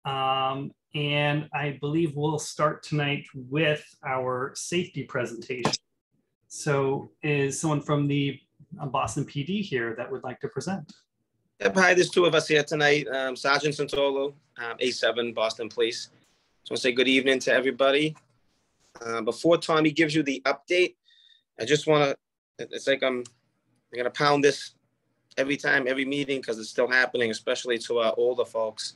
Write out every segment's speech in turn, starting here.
And I believe we'll start tonight with our safety presentation. So is someone from the Boston PD here that would like to present? Yep, hi, there's two of us here tonight. Sergeant Santolo, A7 Boston Police. So I want to say good evening to everybody. Before Tommy gives you the update, I just want to, it's like I'm going to pound this every time, every meeting, because it's still happening, especially to our older folks.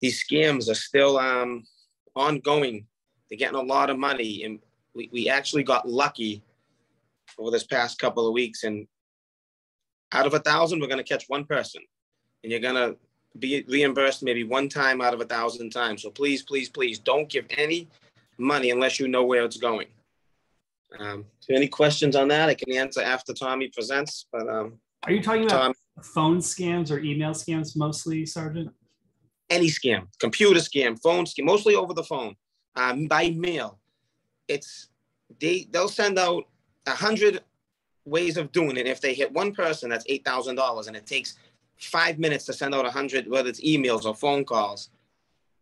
These scams are still ongoing. They're getting a lot of money. And we actually got lucky over this past couple of weeks. And out of 1,000, we're going to catch one person. And you're going to be reimbursed maybe one time out of 1,000 times. So please, please, please don't give any money unless you know where it's going. So any questions on that, I can answer after Tommy presents. But are you talking about phone scams or email scams mostly, Sergeant? Any scam, computer scam, phone scam, mostly over the phone, by mail. They'll send out 100 ways of doing it. If they hit one person, that's $8,000, and it takes 5 minutes to send out 100, whether it's emails or phone calls.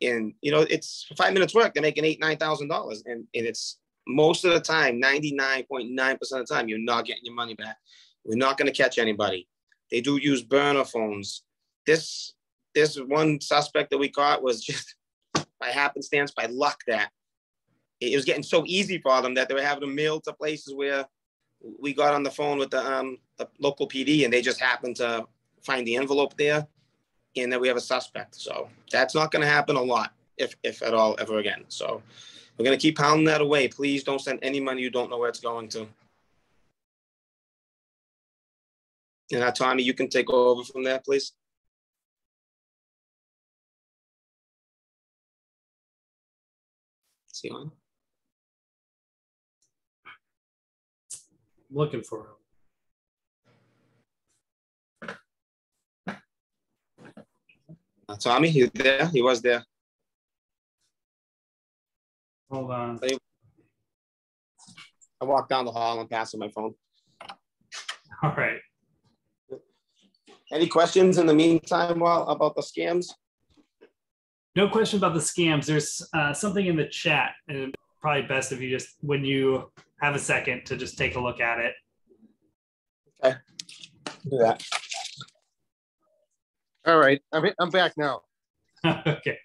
And it's 5 minutes work. They're making $9,000, and it's most of the time, 99.9% of the time, you're not getting your money back. We're not going to catch anybody. They do use burner phones. This one suspect that we caught was just by happenstance, by luck, that it was getting so easy for them that they were having them mailed to places where we got on the phone with the local PD, and they just happened to find the envelope there, and that we have a suspect. So that's not going to happen a lot, if at all, ever again. So we're going to keep pounding that away. Please don't send any money you don't know where it's going to. And Tommy, you can take over from there, please. Is he on? Looking for him. Tommy, you there? He was there. Hold on. I walked down the hall and passed him my phone. All right. Any questions in the meantime about the scams? No question about the scams. There's something in the chat, and probably best if you just, when you have a second, to just take a look at it. Okay, do that. All right, I'm back now. Okay.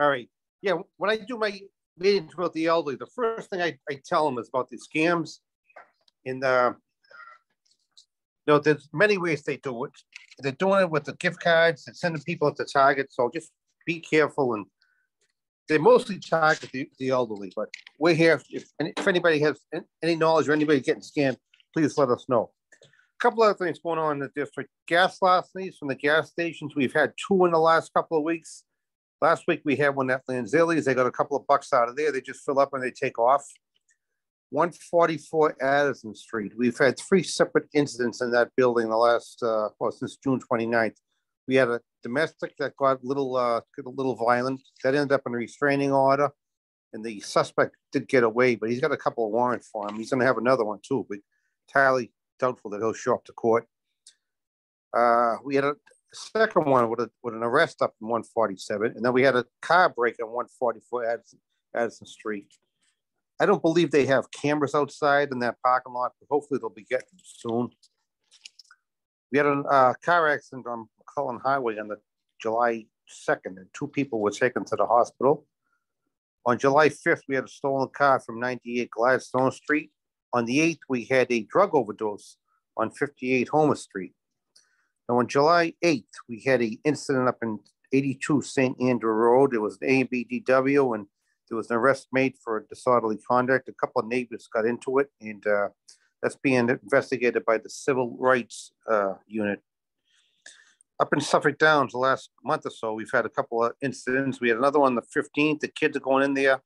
All right. Yeah, when I do my meetings about the elderly, the first thing I tell them is about the scams. And there's many ways they do it. They're doing it with the gift cards and sending people to Target. So just be careful. And they mostly target the elderly, but we're here. If anybody has any knowledge or anybody getting scammed, please let us know. A couple other things going on in the district. Gas larcenies from the gas stations. We've had 2 in the last couple of weeks. Last week we had one at Lanzilli's. They got a couple of bucks out of there. They just fill up and they take off. 144 Addison Street. We've had 3 separate incidents in that building in the last, since June 29th. We had a domestic that got a little violent. That ended up in a restraining order. And the suspect did get away, but he's got a couple of warrants for him. He's going to have another one too, but entirely doubtful that he'll show up to court. We had a second one with an arrest up in 147. And then we had a car break on 144 Addison Street. I don't believe they have cameras outside in that parking lot, but hopefully they'll be getting them soon. We had a car accident on McCullen Highway on the July 2nd, and 2 people were taken to the hospital. On July 5th, we had a stolen car from 98 Gladstone Street. On the 8th, we had a drug overdose on 58 Homer Street. Now, on July 8th, we had an incident up in 82 St. Andrew Road. It was an ABDW, and there was an arrest made for disorderly conduct. A couple of neighbors got into it, and that's being investigated by the Civil Rights Unit. Up in Suffolk Downs, the last month or so, we've had a couple of incidents. We had another one on the 15th. The kids are going in there,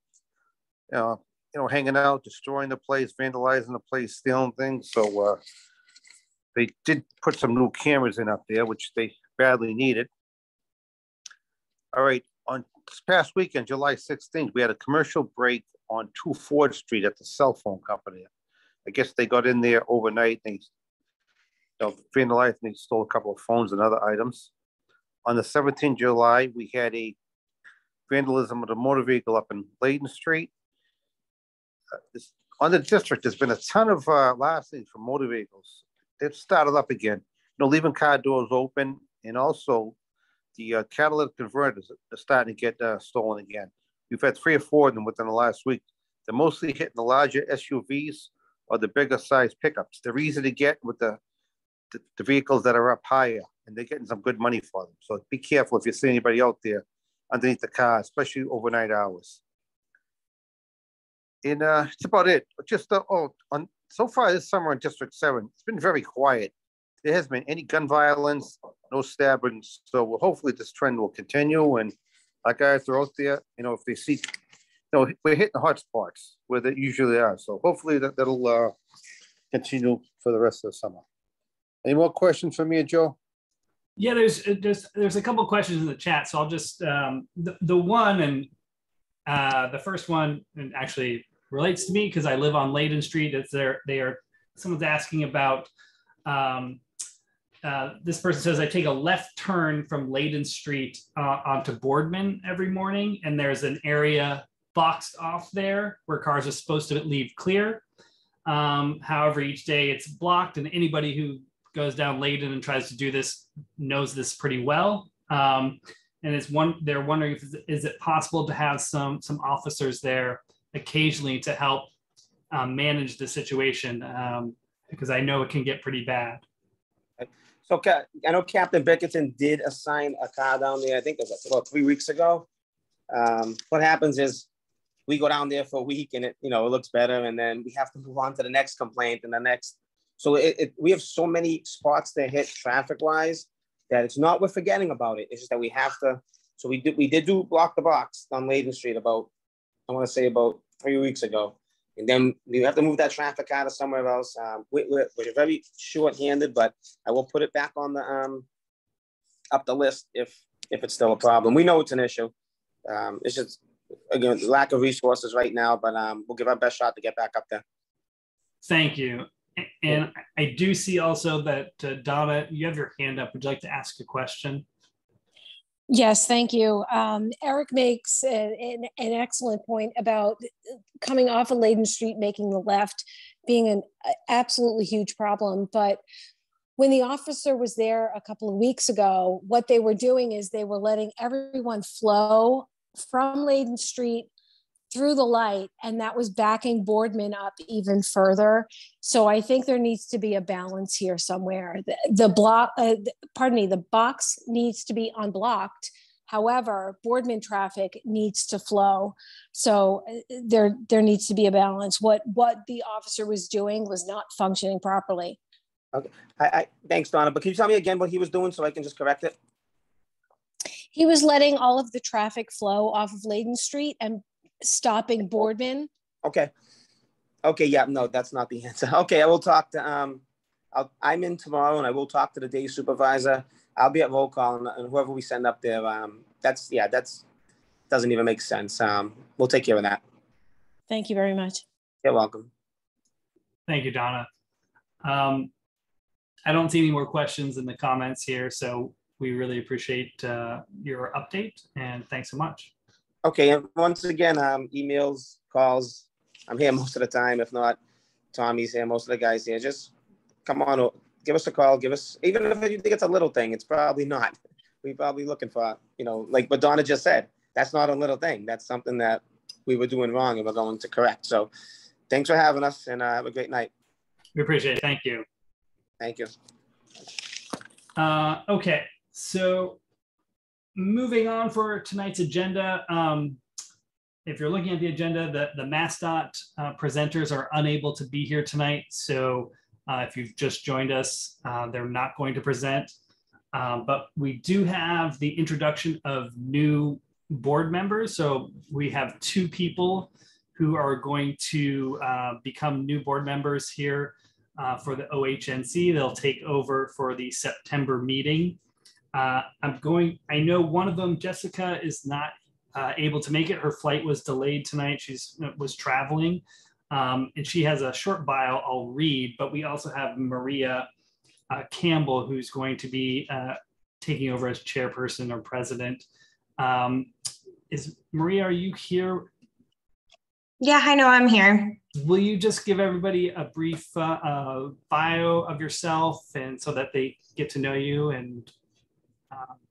hanging out, destroying the place, vandalizing the place, stealing things. So they did put some new cameras in up there, which they badly needed. All right, on this past weekend, July 16th, we had a commercial break on 2 Ford Street at the cell phone company. I guess they got in there overnight. They vandalized and they stole a couple of phones and other items. On the 17th of July, we had a vandalism of the motor vehicle up in Layden Street. On the district, there's been a ton of larcenies from motor vehicles. They've started up again, leaving car doors open, and also the catalytic converters are starting to get stolen again. We've had 3 or 4 of them within the last week. They're mostly hitting the larger SUVs or the bigger size pickups. They're easy to get with the vehicles that are up higher, and they're getting some good money for them. So be careful if you see anybody out there underneath the car, especially overnight hours. And it's about it. Just so far this summer in District 7, it's been very quiet. There hasn't been any gun violence, no stabbings. So hopefully this trend will continue. And our guys are out there, if they see, we're hitting the hot spots where they usually are. So hopefully that'll continue for the rest of the summer. Any more questions for me, Joe? Yeah, there's a couple of questions in the chat. So I'll just, the one, and the first one, and actually relates to me because I live on Layden Street. Someone's asking about, this person says, I take a left turn from Layden Street onto Boardman every morning, and there's an area boxed off there where cars are supposed to leave clear. However, each day it's blocked, and anybody who goes down Layden and tries to do this knows this pretty well. And they're wondering is it possible to have some officers there occasionally to help manage the situation, because I know it can get pretty bad. So I know Captain Bickerton did assign a car down there. I think it was about 3 weeks ago. What happens is we go down there for a week and it looks better, and then we have to move on to the next complaint and the next. So we have so many spots to hit traffic wise that it's not we're forgetting about it. It's just that we have to. So we did do block the box on Layden Street about 3 weeks ago. And then we have to move that traffic out of somewhere else. We're very short-handed, but I will put it back on the up the list if it's still a problem. We know it's an issue. It's just, again, lack of resources right now, but we'll give our best shot to get back up there. Thank you. And I do see also that Donna, you have your hand up. Would you like to ask a question? Yes, thank you. Eric makes an excellent point about coming off of Layden Street, making the left, being an absolutely huge problem. But when the officer was there a couple of weeks ago, what they were doing is they were letting everyone flow from Layden Street through the light, and that was backing Boardman up even further. So I think there needs to be a balance here somewhere. The box needs to be unblocked. However, Boardman traffic needs to flow. So there needs to be a balance. What the officer was doing was not functioning properly. Okay, thanks, Donna. But can you tell me again what he was doing so I can just correct it? He was letting all of the traffic flow off of Layden Street and stopping Boardman. Okay, yeah, no, that's not the answer. Okay, I will talk to, I'm in tomorrow and I will talk to the day supervisor. I'll be at roll call and whoever we send up there, that's doesn't even make sense. We'll take care of that. Thank you very much. You're welcome. Thank you, Donna. I don't see any more questions in the comments here, so we really appreciate your update and thanks so much. Okay, and once again, emails, calls, I'm here most of the time. If not, Tommy's here, most of the guys here. Just come on, give us a call, even if you think it's a little thing, it's probably not. We're probably looking for, like what Donna just said, that's not a little thing. That's something that we were doing wrong and we're going to correct. So thanks for having us and have a great night. We appreciate it. Thank you. Thank you. Okay, so moving on for tonight's agenda. If you're looking at the agenda, the MassDOT presenters are unable to be here tonight. So if you've just joined us, they're not going to present. But we do have the introduction of new board members. So we have 2 people who are going to become new board members here for the OHNC. They'll take over for the September meeting. I know one of them, Jessica, is not able to make it. Her flight was delayed tonight. She was traveling, and she has a short bio I'll read, but we also have Maria Campbell, who's going to be taking over as chairperson or president. Maria, are you here? Yeah, I know I'm here. Will you just give everybody a brief bio of yourself, and so that they get to know you? And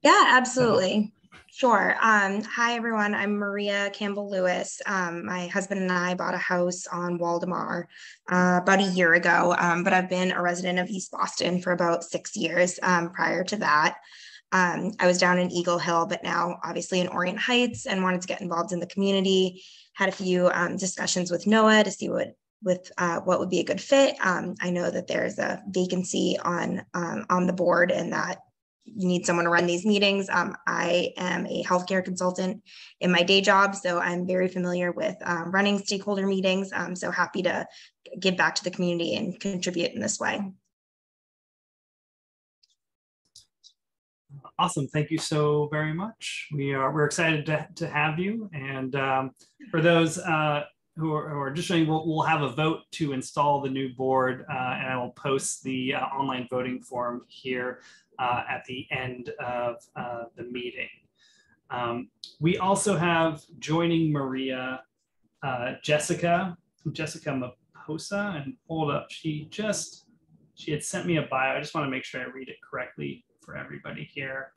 yeah, absolutely. Sure. Hi, everyone. I'm Maria Campbell-Lewis. My husband and I bought a house on Waldemar about a year ago, but I've been a resident of East Boston for about 6 years prior to that. I was down in Eagle Hill, but now obviously in Orient Heights, and wanted to get involved in the community. Had a few discussions with Noah to see what would be a good fit. I know that there's a vacancy on the board, and that you need someone to run these meetings. I am a healthcare consultant in my day job, so I'm very familiar with running stakeholder meetings. So happy to give back to the community and contribute in this way. Awesome. Thank you so very much. We're excited to have you. And for those who are just showing, we'll have a vote to install the new board, and I will post the online voting form here at the end of the meeting. We also have joining Maria, Jessica Maposa, and hold up, she had sent me a bio. I just want to make sure I read it correctly for everybody here.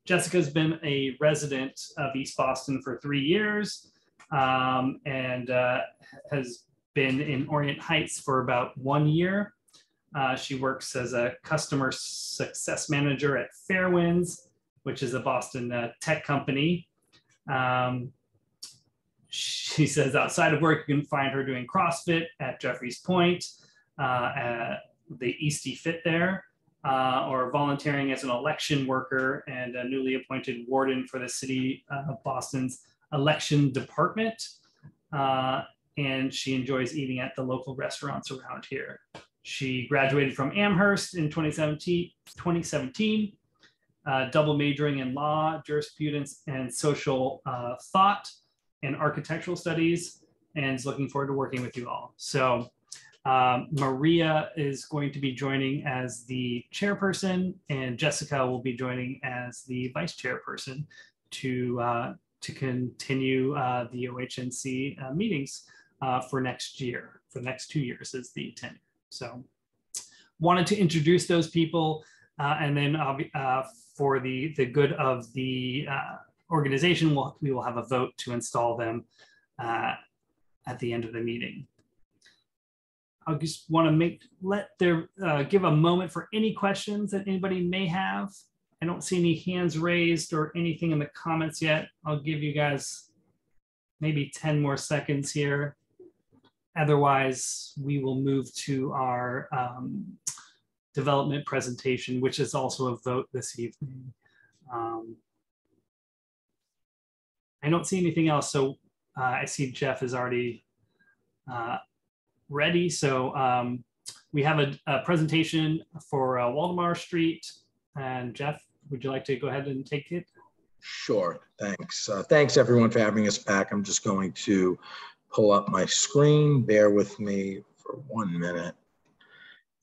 Jessica's been a resident of East Boston for 3 years, and has been in Orient Heights for about 1 year. She works as a customer success manager at Fairwinds, which is a Boston tech company. She says outside of work, you can find her doing CrossFit at Jeffries Point, at the Eastie Fit there, or volunteering as an election worker and a newly appointed warden for the city of Boston's election department. And she enjoys eating at the local restaurants around here. She graduated from Amherst in 2017, double majoring in law, jurisprudence, and social thought and architectural studies, and is looking forward to working with you all. So Maria is going to be joining as the chairperson, and Jessica will be joining as the vice chairperson to continue the OHNC meetings for next year. For the next 2 years is the tenure. So wanted to introduce those people, and then for the good of the organization, we will have a vote to install them at the end of the meeting. I just want to give a moment for any questions that anybody may have. I don't see any hands raised or anything in the comments yet. I'll give you guys maybe 10 more seconds here. Otherwise, we will move to our development presentation, which is also a vote this evening. I don't see anything else, so I see Jeff is already ready. So we have a presentation for Waldemar Street. And Jeff, would you like to go ahead and take it? Sure, thanks. Thanks everyone for having us back. I'm just going to pull up my screen. Bear with me for 1 minute.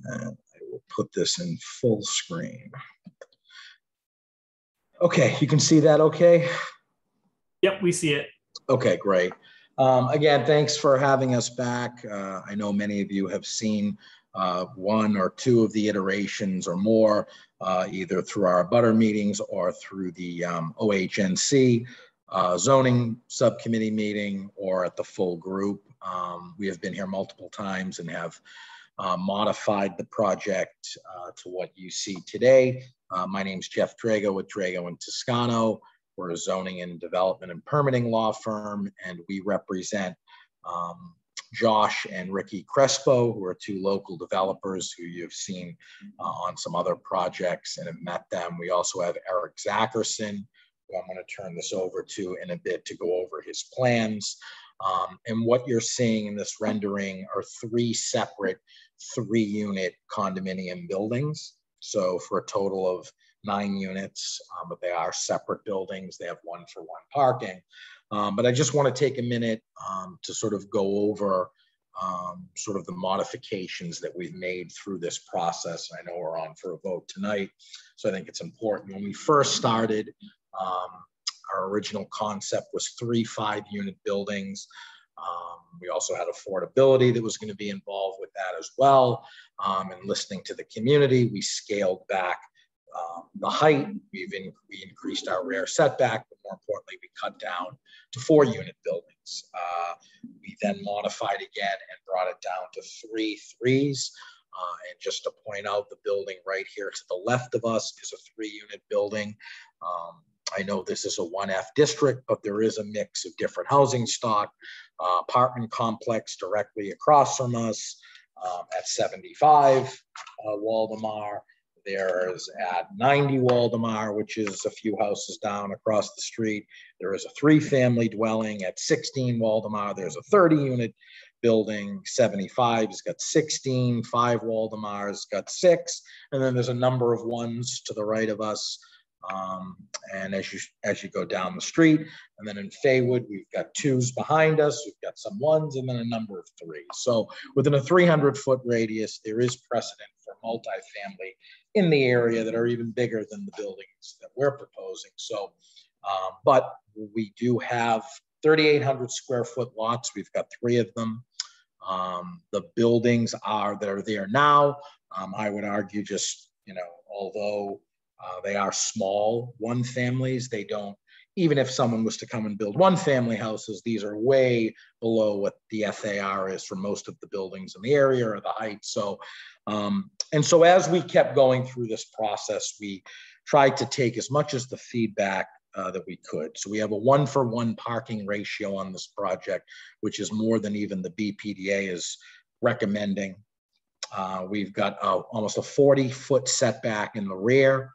And I will put this in full screen. Okay, you can see that okay? Yep, we see it. Okay, great. Again, thanks for having us back. I know many of you have seen 1 or 2 of the iterations or more, either through our butter meetings or through the OHNC zoning subcommittee meeting or at the full group. We have been here multiple times and have modified the project to what you see today. My name's Jeff Drago with Drago & Toscano. We're a zoning and development and permitting law firm, and we represent Josh and Ricky Crespo, who are 2 local developers who you've seen on some other projects and have met them. We also have Eric Zackerson, who I'm going to turn this over to in a bit to go over his plans. And what you're seeing in this rendering are 3 separate 3-unit condominium buildings. So for a total of 9 units, but they are separate buildings. They have 1-for-1 parking. But I just want to take a minute to sort of go over sort of the modifications that we've made through this process. I know we're on for a vote tonight, so I think it's important. When we first started, Our original concept was 3 5-unit buildings. We also had affordability that was going to be involved with that as well. And listening to the community, we scaled back the height. We increased our rear setback, but more importantly, we cut down to 4-unit buildings. We then modified again and brought it down to 3 3s. And just to point out, the building right here to the left of us is a 3-unit building. I know this is a 1F district, but there is a mix of different housing stock. Apartment complex directly across from us at 75 Waldemar. There's at 90 Waldemar, which is a few houses down across the street. There is a 3-family dwelling at 16 Waldemar. There's a 30-unit building. 75 has got 16, 5 Waldemar's got 6, and then there's a number of ones to the right of us. And as you go down the street, and then in Faywood, we've got 2s behind us, we've got some 1s, and then a number of 3s. So within a 300-foot radius, there is precedent for multifamily in the area that are even bigger than the buildings that we're proposing. So, but we do have 3,800 square foot lots. We've got 3 of them. The buildings that are there now, I would argue just, although they are small 1-families, they don't, even if someone was to come and build 1-family houses, these are way below what the FAR is for most of the buildings in the area or the height. So, and so as we kept going through this process, we tried to take as much as the feedback that we could. So we have a 1-for-1 parking ratio on this project, which is more than even the BPDA is recommending. We've got almost a 40-foot setback in the rear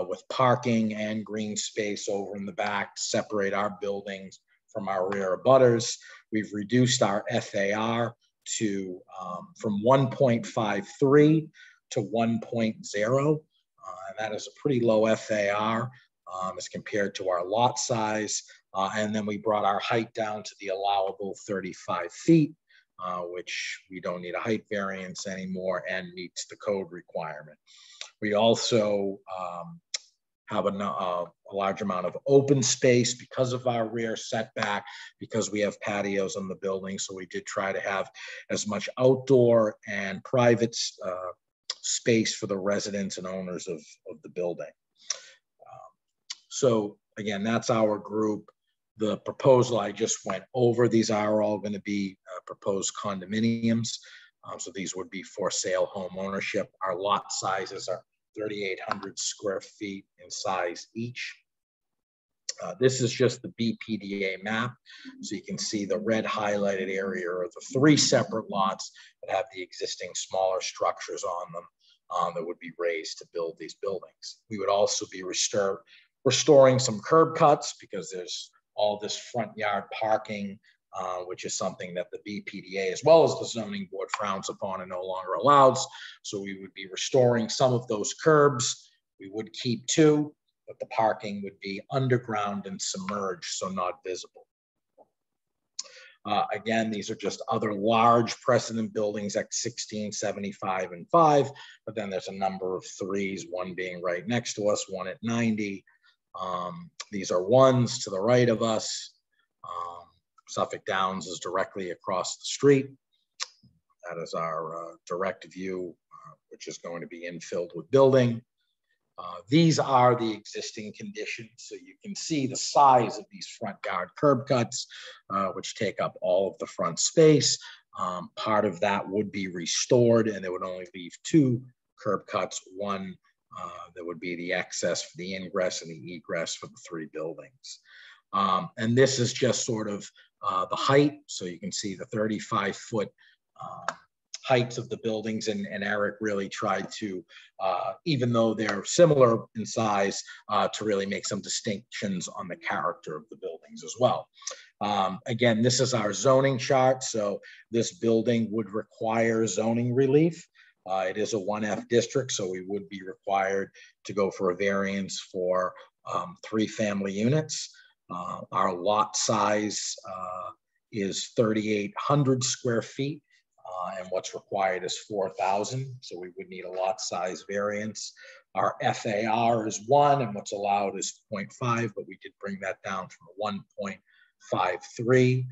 with parking and green space over in the back to separate our buildings from our rear abutters. We've reduced our FAR to from 1.53 to 1.0, and that is a pretty low FAR as compared to our lot size. And then we brought our height down to the allowable 35 feet, which we don't need a height variance anymore and meets the code requirement. We also have a large amount of open space because of our rear setback, because we have patios on the building. So we did try to have as much outdoor and private space for the residents and owners of the building. So again, that's our group. The proposal I just went over, these are all going to be proposed condominiums. So these would be for sale home ownership. Our lot sizes are 3,800 square feet in size each. This is just the BPDA map. So you can see the red highlighted area are the 3 separate lots that have the existing smaller structures on them that would be raised to build these buildings. We would also be restoring some curb cuts because there's all this front yard parking, which is something that the BPDA as well as the zoning board frowns upon and no longer allows. So we would be restoring some of those curbs. We would keep 2, but the parking would be underground and submerged, so not visible. Again, these are just other large precedent buildings at 16, 75, and 5, but then there's a number of 3s, 1 being right next to us, 1 at 90. These are 1s to the right of us. Suffolk Downs is directly across the street. That is our direct view, which is going to be infilled with building. These are the existing conditions. So you can see the size of these front yard curb cuts, which take up all of the front space. Part of that would be restored and it would only leave 2 curb cuts. 1 that would be the access for the ingress and the egress for the 3 buildings. And this is just sort of the height. So you can see the 35-foot heights of the buildings, and Eric really tried to, even though they're similar in size, to really make some distinctions on the character of the buildings as well. Again, this is our zoning chart. So this building would require zoning relief. It is a 1F district, so we would be required to go for a variance for 3 family units. Our lot size is 3,800 square feet, and what's required is 4,000. So we would need a lot size variance. Our FAR is 1, and what's allowed is 0.5, but we did bring that down from 1.53.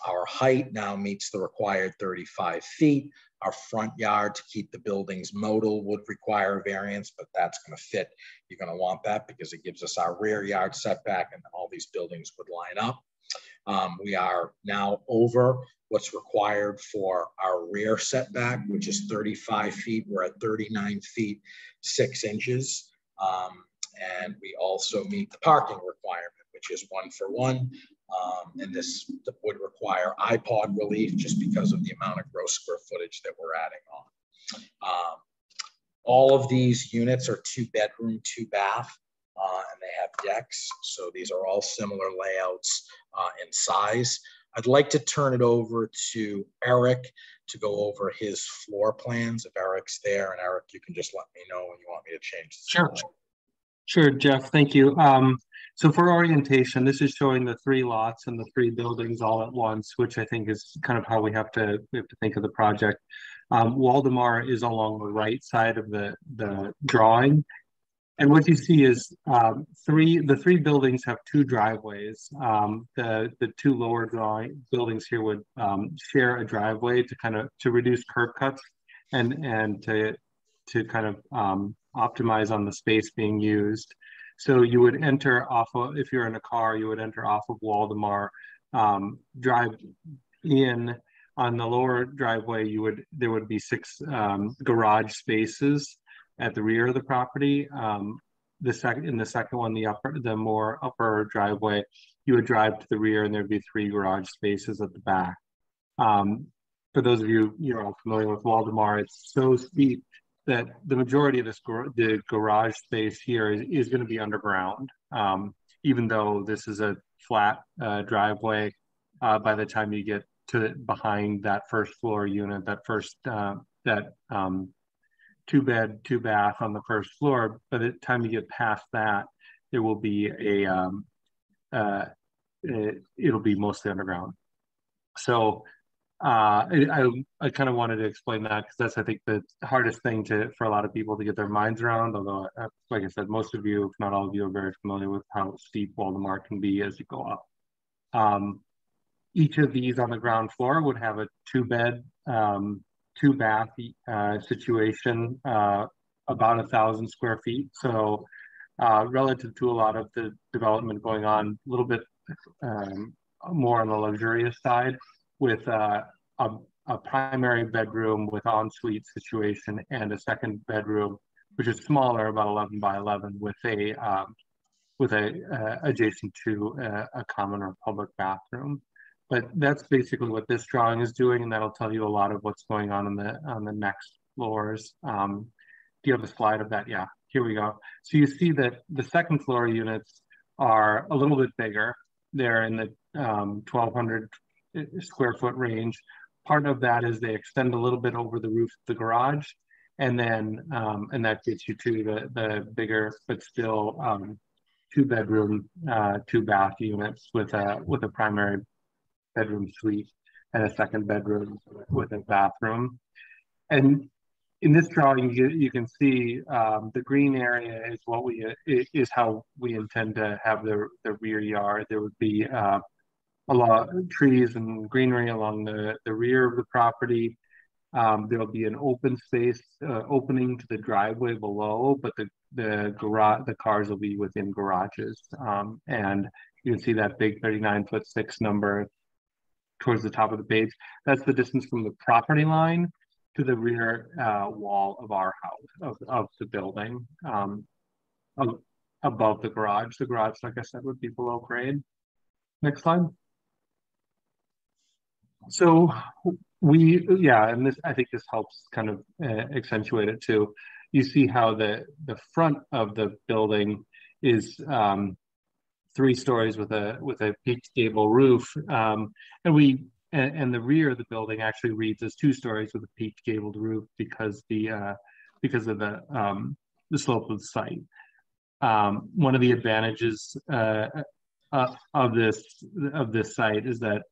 Our height now meets the required 35 feet. Our front yard to keep the buildings modal would require a variance, but that's going to fit. You're going to want that because it gives us our rear yard setback, and all these buildings would line up. We are now over what's required for our rear setback, which is 35 feet. We're at 39 feet, 6 inches. And we also meet the parking requirement, which is 1 for 1. And this would require iPod relief just because of the amount of gross square footage that we're adding on. All of these units are 2-bedroom, 2-bath, and they have decks. So these are all similar layouts in size. I'd like to turn it over to Eric to go over his floor plans. If Eric's there, and Eric, you can just let me know when you want me to change the slide. Sure, Jeff, thank you. So for orientation, this is showing the 3 lots and the 3 buildings all at once, which I think is kind of how we have to think of the project. Waldemar is along the right side of the drawing. And what you see is the 3 buildings have 2 driveways. The 2 lower buildings here would share a driveway to reduce curb cuts and to kind of optimize on the space being used. So you would enter off of, if you're in a car, you would enter off of Waldemar, drive in. On the lower driveway, there would be 6 garage spaces at the rear of the property. In the second one, the more upper driveway, you would drive to the rear, and there'd be 3 garage spaces at the back. For those of you all familiar with Waldemar, it's so steep that the majority of the garage space here is going to be underground. Even though this is a flat driveway, by the time you get to behind that first floor unit, that first 2-bed, 2-bath on the first floor, by the time you get past that, there will be it'll be mostly underground. So I kind of wanted to explain that because that's, I think, the hardest thing for a lot of people to get their minds around. Although, like I said, most of you, if not all of you, are very familiar with how steep Waldemar can be as you go up. Each of these on the ground floor would have a 2-bed, 2-bath situation, about 1,000 square feet. So relative to a lot of the development going on, a little bit more on the luxurious side, with a primary bedroom with ensuite situation and a second bedroom, which is smaller, about 11 by 11, with a adjacent to a common or public bathroom. But that's basically what this drawing is doing, and that'll tell you a lot of what's going on the next floors. Do you have a slide of that? Yeah, here we go. So you see that the second floor units are a little bit bigger. They're in the 1,200 square foot range. Part of that is they extend a little bit over the roof of the garage, and then and that gets you to the bigger but still 2-bedroom, 2-bath units with a primary bedroom suite and a second bedroom with a bathroom. And in this drawing, you can see the green area is how we intend to have the rear yard. There would be a lot of trees and greenery along the rear of the property. There'll be an open space opening to the driveway below, but the cars will be within garages. And you can see that big 39'6" number towards the top of the page. That's the distance from the property line to the rear wall of our house, of the building, above the garage. The garage, like I said, would be below grade. Next slide. So and this, I think this helps kind of accentuate it too. You see how the front of the building is 3 stories with a peaked gable roof, and the rear of the building actually reads as 2 stories with a peaked gabled roof because of the slope of the site. One of the advantages of this site is that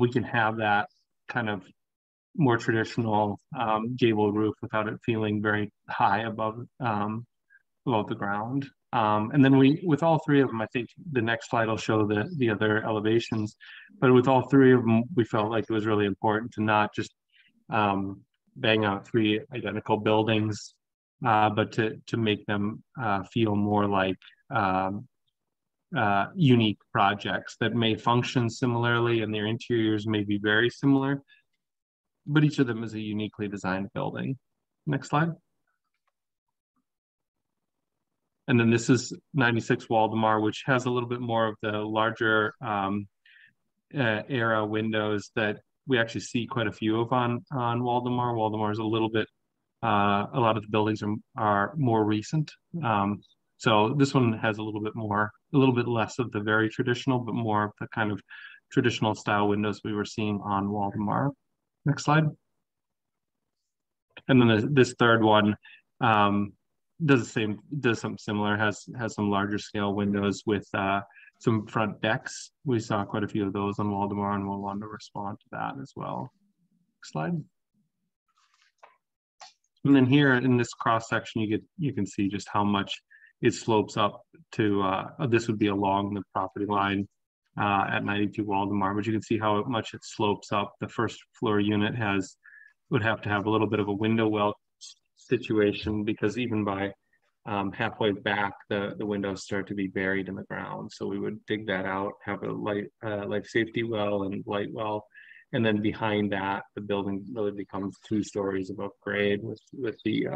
we can have that kind of more traditional gable roof without it feeling very high above the ground. And then with all three of them, I think the next slide will show the other elevations, but with all three of them, we felt like it was really important to not just bang out three identical buildings, but to make them feel more like unique projects that may function similarly and their interiors may be very similar, but each of them is a uniquely designed building. Next slide. And then this is 96 Waldemar, which has a little bit more of the larger era windows that we actually see quite a few of on Waldemar. Waldemar is a little bit, a lot of the buildings are more recent. So this one has a little bit less of the very traditional, but more of the kind of traditional style windows we were seeing on Waldemar. Next slide. And then this third one does something similar, has some larger scale windows with some front decks. We saw quite a few of those on Waldemar, and we'll want to respond to that as well. Next slide. And then here in this cross section, you can see just how much it slopes up to, this would be along the property line at 92 Waldemar, but you can see how much it slopes up. The first floor unit would have to have a little bit of a window well situation, because even by halfway back, the windows start to be buried in the ground. So we would dig that out, have a life safety well and light well, and then behind that, the building really becomes 2 stories above grade with the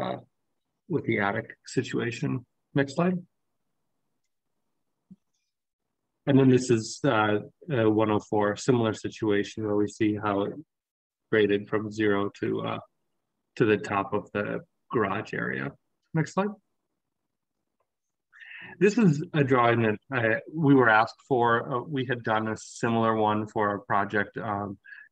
attic situation. Next slide. And then this is 104, similar situation where we see how it graded from 0 to the top of the garage area. Next slide. This is a drawing that we were asked for. We had done a similar one for our project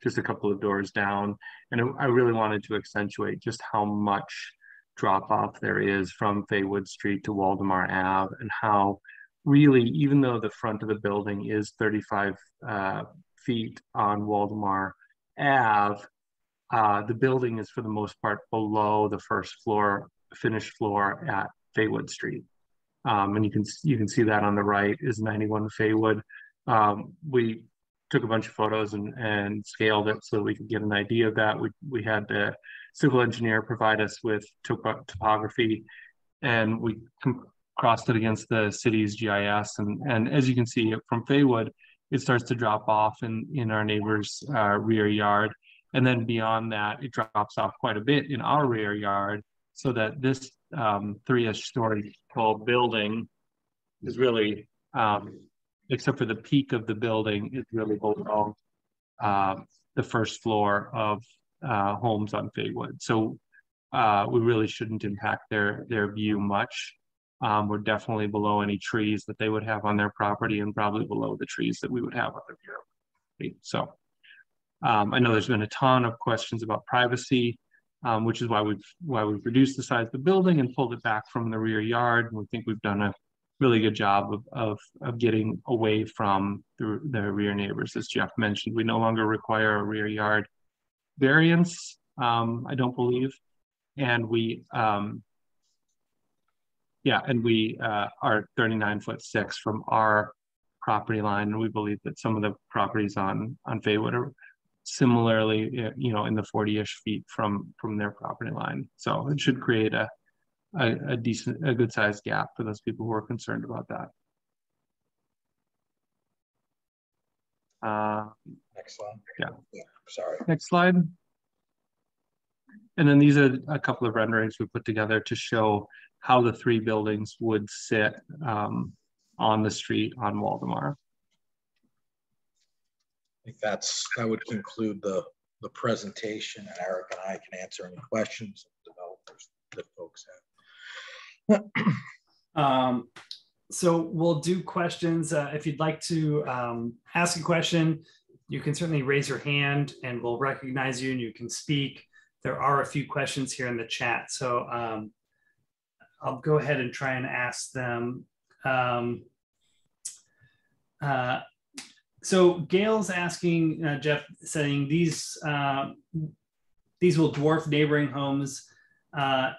just a couple of doors down, and I really wanted to accentuate just how much drop off there is from Faywood Street to Waldemar Ave, and how really, even though the front of the building is 35 feet on Waldemar Ave, the building is for the most part below the first floor, finished floor at Faywood Street. And you can see that on the right is 91 Faywood. We took a bunch of photos and scaled it so we could get an idea of that. We had the civil engineer provide us with topography, and we crossed it against the city's GIS. And as you can see from Faywood, it starts to drop off in our neighbor's rear yard. And then beyond that, it drops off quite a bit in our rear yard, so that this 3-ish story tall building is really, except for the peak of the building, is really below the first floor of homes on Faywood. So we really shouldn't impact their view much. We're definitely below any trees that they would have on their property, and probably below the trees that we would have on their property. So I know there's been a ton of questions about privacy, which is why we've reduced the size of the building and pulled it back from the rear yard. And we think we've done a really good job of getting away from the rear neighbors. As Jeff mentioned, we no longer require a rear yard variance, I don't believe. And we are 39'6" from our property line. And we believe that some of the properties on Faywood are similarly, in the 40-ish feet from their property line. So it should create a good sized gap for those people who are concerned about that. Next slide. Yeah. Sorry. Next slide. And then these are a couple of renderings we put together to show how the 3 buildings would sit on the street on Waldemar. I think that would conclude the presentation, and Eric and I can answer any questions developers that folks have. So we'll do questions. If you'd like to ask a question, you can certainly raise your hand and we'll recognize you and you can speak. There are a few questions here in the chat, so I'll go ahead and try and ask them. So Gail's asking, Jeff, saying these these will dwarf neighboring homes. Do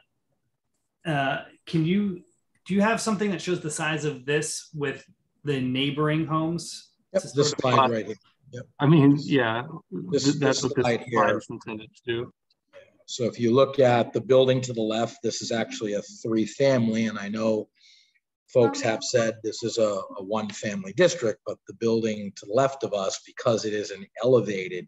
you have something that shows the size of this with the neighboring homes? Yep, this slide right here. Yep. I mean, yeah, This that's what this slide slide here. is intended to do. So if you look at the building to the left, this is actually a 3-family, and I know folks have said this is a 1-family district, but the building to the left of us, because it is an elevated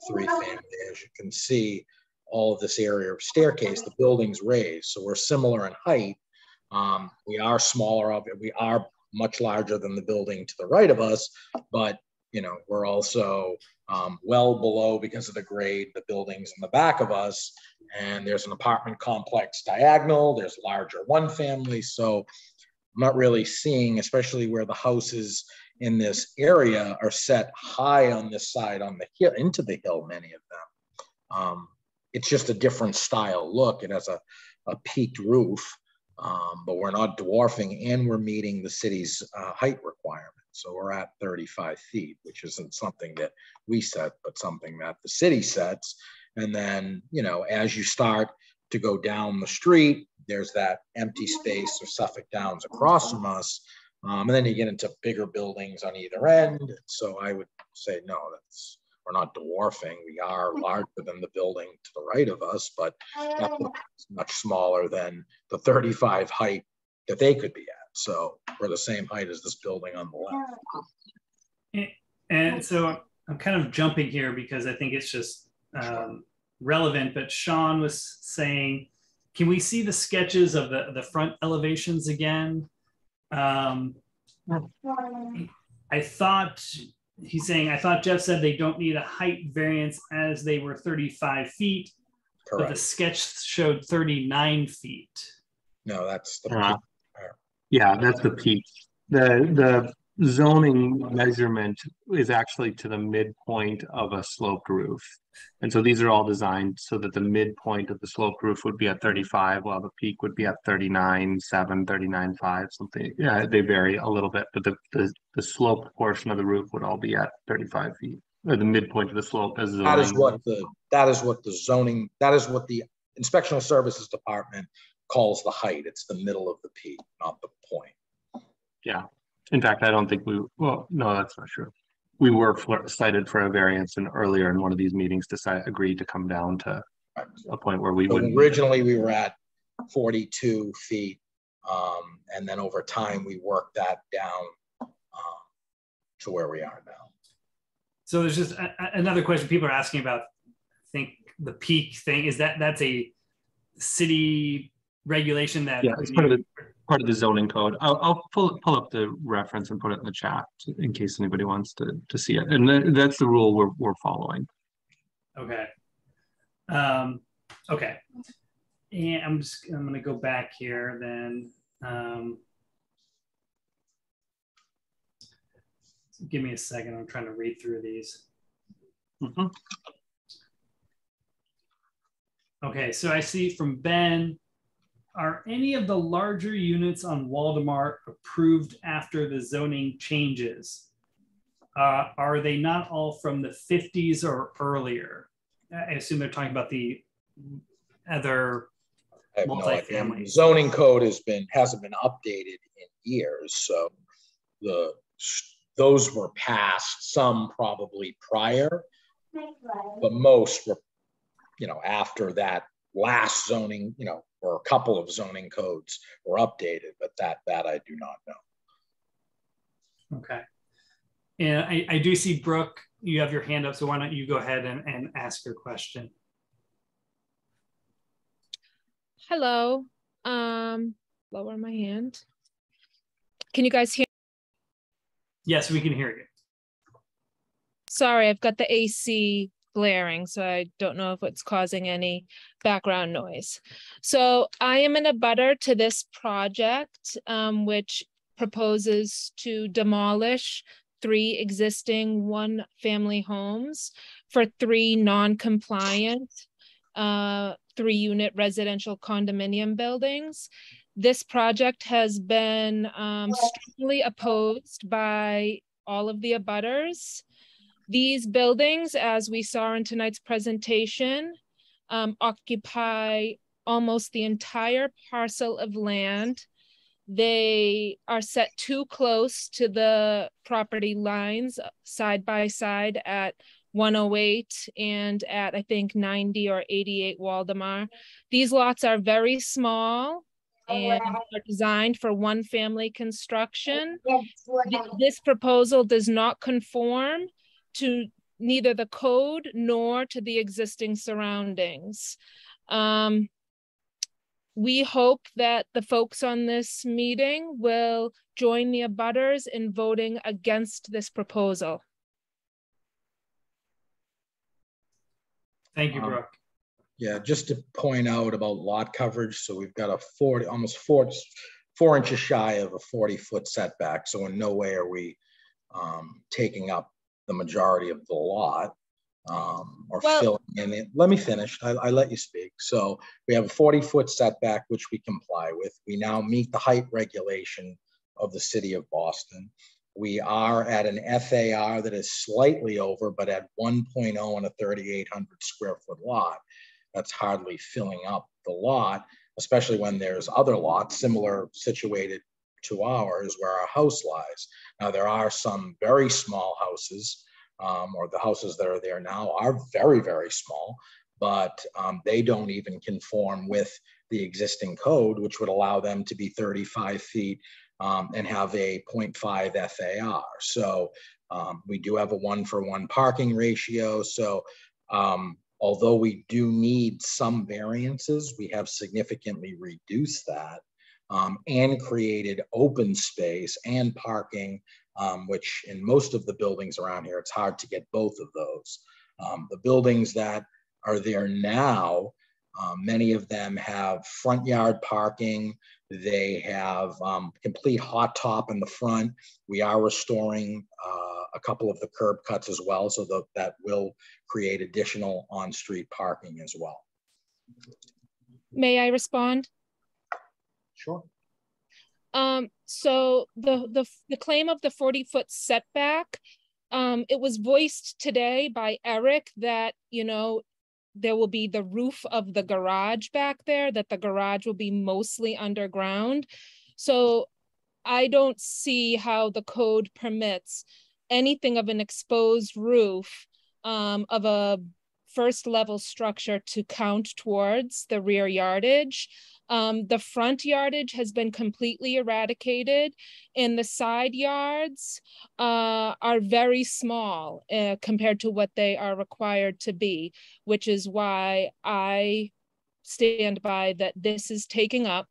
3-family, as you can see, all of this area of staircase, the building's raised, so we're similar in height. We are smaller, we are much larger than the building to the right of us, but you know, we're also well below, because of the grade, the buildings in the back of us, and there's an apartment complex diagonal, there's larger 1-family, so I'm not really seeing, especially where the houses in this area are set high on this side on the hill, into the hill, many of them. It's just a different style look. It has a peaked roof, but we're not dwarfing, and we're meeting the city's height requirement. So we're at 35 feet, which isn't something that we set, but something that the city sets. And then, you know, as you start to go down the street, there's that empty space of Suffolk Downs across from us. And then you get into bigger buildings on either end. So I would say, no, we're not dwarfing. We are larger than the building to the right of us, but that's much smaller than the 35 height that they could be at. So we're the same height as this building on the left. And so I'm kind of jumping here because I think it's just relevant, but Sean was saying, can we see the sketches of the front elevations again? I thought Jeff said they don't need a height variance as they were 35 feet, Correct. but the sketch showed 39 feet. No, that's the peak. Yeah, that's the peak. The zoning measurement is actually to the midpoint of a sloped roof. And so these are all designed so that the midpoint of the sloped roof would be at 35, while the peak would be at 39.7, 39.5, something. Yeah, they vary a little bit, but the sloped portion of the roof would all be at 35 feet, or the midpoint of the slope as zoning. That is what the Inspectional Services Department calls the height. It's the middle of the peak, not the point. Yeah. In fact, I don't think well, no, that's not true. We were cited for a variance, and earlier in one of these meetings agreed to come down to a point where we wouldn't. Originally, we were at 42 feet, and then over time, we worked that down to where we are now. So there's just another question people are asking about, I think the peak thing, is that's a city regulation that— Yeah, it's part of the zoning code. I'll pull up the reference and put it in the chat in case anybody wants to see it. And that's the rule we're following. Okay. Okay. And I'm going to go back here then. Give me a second. I'm trying to read through these. Mm-hmm. Okay, so I see from Ben, are any of the larger units on Waldemar approved after the zoning changes? Are they not all from the 50s or earlier? I assume they're talking about the other multifamily. No, zoning code hasn't been updated in years, so those were passed, some probably prior, but most were, after that last zoning, or a couple of zoning codes were updated, but that I do not know. Okay. And I do see Brooke, you have your hand up, so why don't you go ahead and ask your question. Hello. Lower my hand. Can you guys hear? Yes, we can hear you. Sorry, I've got the AC blaring, so I don't know if it's causing any background noise. So I am in a abutter to this project, which proposes to demolish 3 existing 1-family homes for 3 non-compliant 3-unit residential condominium buildings. This project has been strongly opposed by all of the abutters. These buildings, as we saw in tonight's presentation, occupy almost the entire parcel of land. They are set too close to the property lines side by side at 108 and at, I think, 90 or 88 Waldemar. These lots are very small and are designed for one family construction. This proposal does not conform to neither the code nor to the existing surroundings. We hope that the folks on this meeting will join the abutters in voting against this proposal. Thank you, Brooke. Yeah, just to point out about lot coverage. So we've got a almost 4 inches shy of a 40-foot setback. So in no way are we taking up the majority of the lot or filling in it. Let me finish. I let you speak. So we have a 40-foot setback, which we comply with. We now meet the height regulation of the city of Boston. We are at an FAR that is slightly over, but at 1.0 on a 3,800 square foot lot. That's hardly filling up the lot, especially when there's other lots similar situated to ours where our house lies. Now, there are some very small houses, or the houses that are there now are very, very small, but they don't even conform with the existing code, which would allow them to be 35 feet and have a 0.5 FAR. So we do have a 1-for-1 parking ratio. So although we do need some variances, we have significantly reduced that and created open space and parking, which in most of the buildings around here, it's hard to get both of those. The buildings that are there now, many of them have front yard parking. They have complete hot top in the front. We are restoring a couple of the curb cuts as well, so that will create additional on-street parking as well. May I respond? Sure. So the claim of the 40-foot setback, it was voiced today by Eric that, you know, there will be the roof of the garage back there, that the garage will be mostly underground. So I don't see how the code permits anything of an exposed roof of a first level structure to count towards the rear yardage. The front yardage has been completely eradicated, and the side yards are very small compared to what they are required to be, which is why I stand by that this is taking up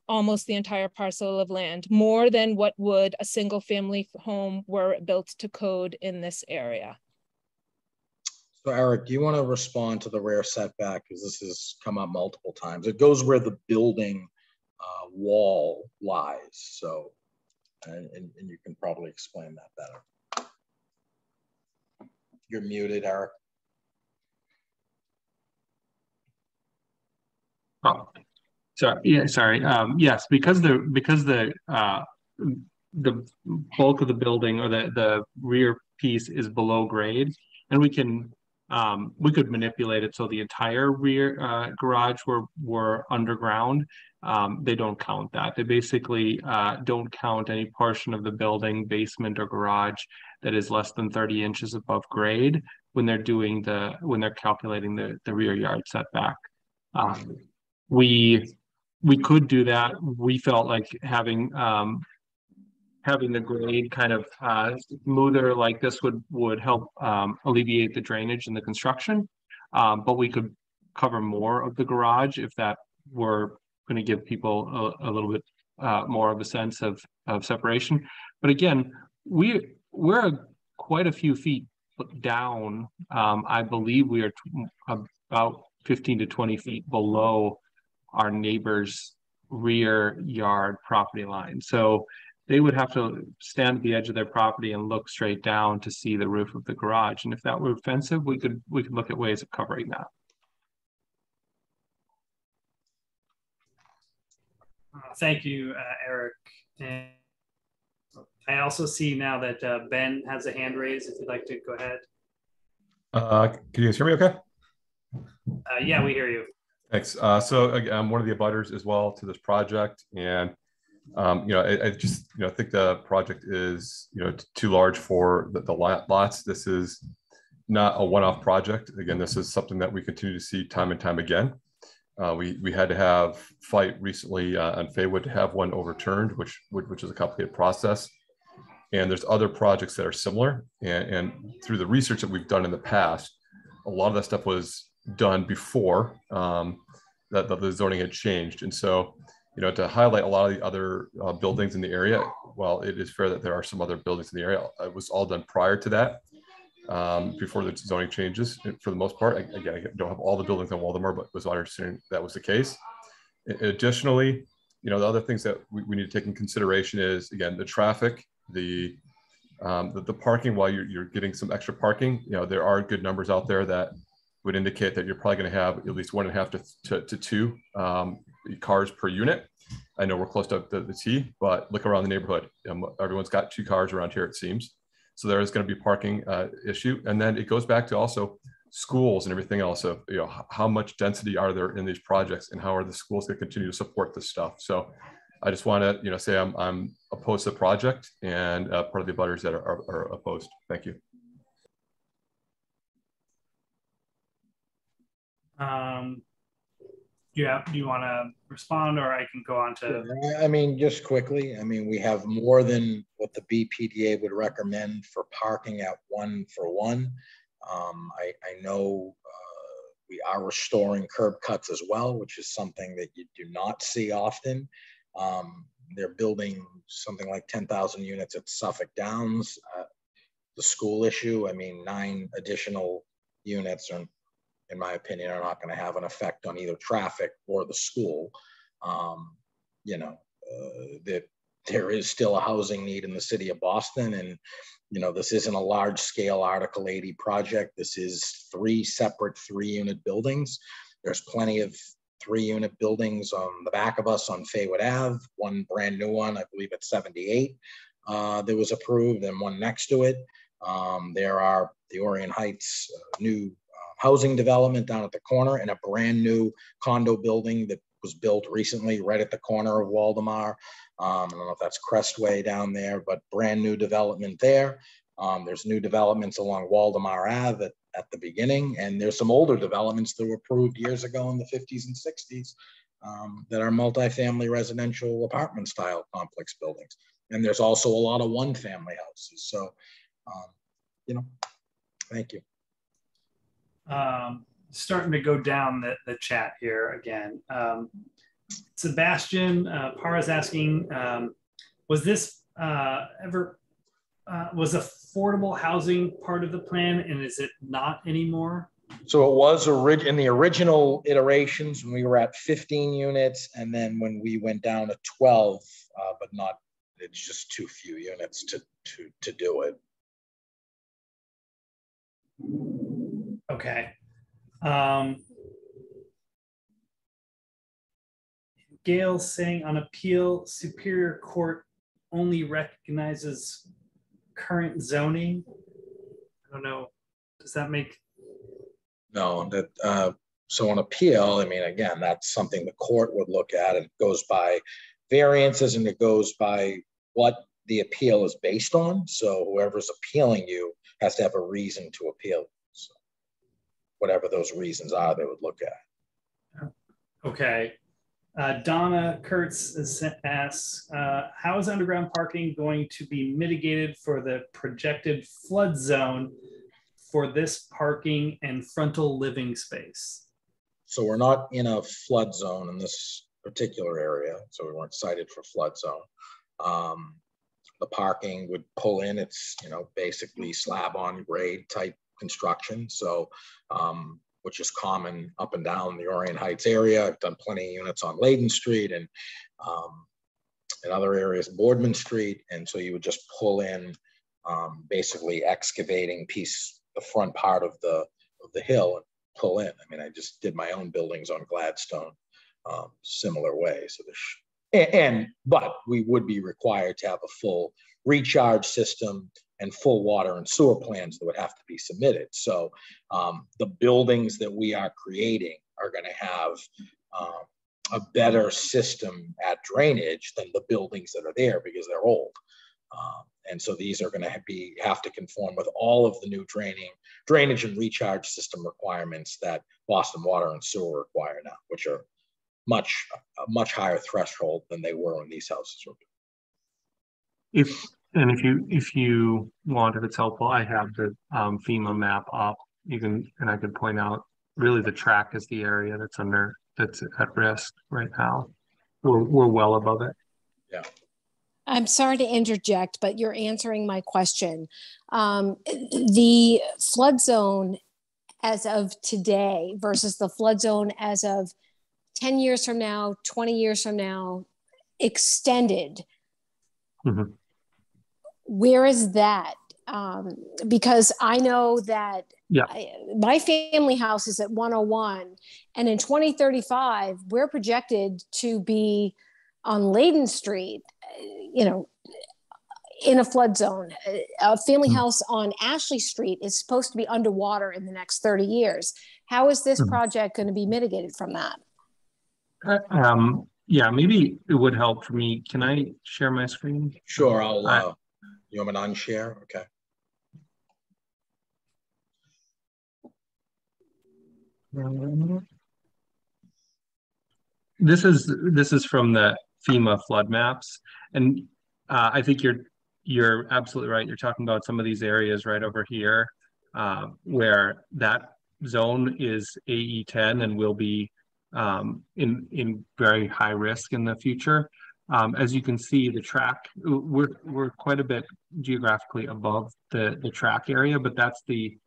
almost the entire parcel of land, more than what would a single family home were built to code in this area. So Eric, do you want to respond to the rear setback, because this has come up multiple times? It goes where the building wall lies. So, and you can probably explain that better. You're muted, Eric. Oh, sorry. Yeah, sorry. Yes, because the bulk of the building, or the rear piece, is below grade, and we could manipulate it so the entire rear garage were underground. They don't count that. They basically don't count any portion of the building, basement or garage, that is less than 30 inches above grade when they're calculating the rear yard setback. We could do that. We felt like having the grade kind of smoother like this would help alleviate the drainage in the construction, but we could cover more of the garage if that were going to give people a little bit more of a sense of separation. But again, we're quite a few feet down. I believe we are about 15 to 20 feet below our neighbor's rear yard property line. So they would have to stand at the edge of their property and look straight down to see the roof of the garage. And if that were offensive, we could look at ways of covering that. Thank you, Eric. And I also see now that Ben has a hand raised. If you'd like to go ahead. Can you guys hear me okay? Yeah, we hear you. Thanks. So again, I'm one of the abutters as well to this project, and I just think the project is too large for the lots. This is not a one-off project. Again, this is something that we continue to see time and time again. We had to have fight recently on Faywood to have one overturned, which is a complicated process. And there's other projects that are similar. And through the research that we've done in the past, a lot of that stuff was done before that the zoning had changed. And so, to highlight a lot of the other buildings in the area, while it is fair that there are some other buildings in the area, it was all done prior to that, before the zoning changes for the most part. Again, I don't have all the buildings on Waldemar, but was understanding that was the case. Additionally, the other things that we need to take in consideration is, again, the traffic, the parking. While you're getting some extra parking, there are good numbers out there that would indicate that you're probably going to have at least 1.5 to 2 cars per unit. I know we're close to the T, but look around the neighborhood. Everyone's got 2 cars around here, it seems. So there is going to be a parking issue. And then it goes back to also schools and everything else of, how much density are there in these projects, and how are the schools going to continue to support this stuff? So I just want to, say I'm opposed to the project, and part of the abutters that are opposed. Thank you. Do you want to respond, or I can go on to? I mean, just quickly, we have more than what the BPDA would recommend for parking at 1-for-1. I know we are restoring curb cuts as well, which is something that you do not see often. They're building something like 10,000 units at Suffolk Downs. The school issue, 9 additional units are, in my opinion, are not going to have an effect on either traffic or the school. That there is still a housing need in the city of Boston, and this isn't a large scale Article 80 project. This is 3 separate 3-unit buildings. There's plenty of 3-unit buildings on the back of us on Faywood Ave, one brand new one, I believe at 78, that was approved, and one next to it. There are the Orient Heights new housing development down at the corner, and a brand new condo building that was built recently right at the corner of Waldemar. I don't know if that's Crestway down there, but brand new development there. There's new developments along Waldemar Ave at the beginning, and there's some older developments that were approved years ago in the 50s and 60s that are multifamily residential apartment style complex buildings. And there's also a lot of 1-family houses. So, thank you. Starting to go down the chat here again. Sebastian Parr is asking, was this was affordable housing part of the plan, and is it not anymore? So it was in the original iterations when we were at 15 units, and then when we went down to 12, but not, it's just too few units to do it. Okay. Gail saying on appeal, Superior Court only recognizes current zoning. I don't know. Does that make? No, that so on appeal, again, that's something the court would look at. It goes by variances, and it goes by what the appeal is based on. So whoever's appealing you has to have a reason to appeal. So whatever those reasons are, they would look at. Okay. Donna Kurtz asks, how is underground parking going to be mitigated for the projected flood zone for this parking and frontal living space? So we're not in a flood zone in this particular area, so we weren't cited for flood zone. The parking would pull in, it's basically slab on grade type construction. So which is common up and down the Orient Heights area. I've done plenty of units on Layden Street and in other areas, Boardman Street. And so you would just pull in, basically excavating the front part of the hill and pull in. I just did my own buildings on Gladstone, similar way. So but we would be required to have a full recharge system, and full water and sewer plans that would have to be submitted. So the buildings that we are creating are going to have a better system at drainage than the buildings that are there because they're old. And so these are going to have to conform with all of the new drainage and recharge system requirements that Boston Water and Sewer require now, which are a much higher threshold than they were when these houses were built. If you want, if it's helpful, I have the FEMA map up. I could point out really the track is the area that's at risk right now. We're well above it. Yeah. I'm sorry to interject, but you're answering my question. The flood zone as of today versus the flood zone as of 10 years from now, 20 years from now, extended. Mm-hmm. Where is that? Because I know that my family house is at 101, and in 2035, we're projected to be on Layden Street, in a flood zone. A family house on Ashley Street is supposed to be underwater in the next 30 years. How is this project going to be mitigated from that? Yeah, maybe it would help for me. Can I share my screen? Sure, you want me to unshare? Okay. This is from the FEMA flood maps, and I think you're absolutely right. You're talking about some of these areas right over here, where that zone is AE10 and will be in very high risk in the future. As you can see, the track, we're quite a bit geographically above the track area, but that's the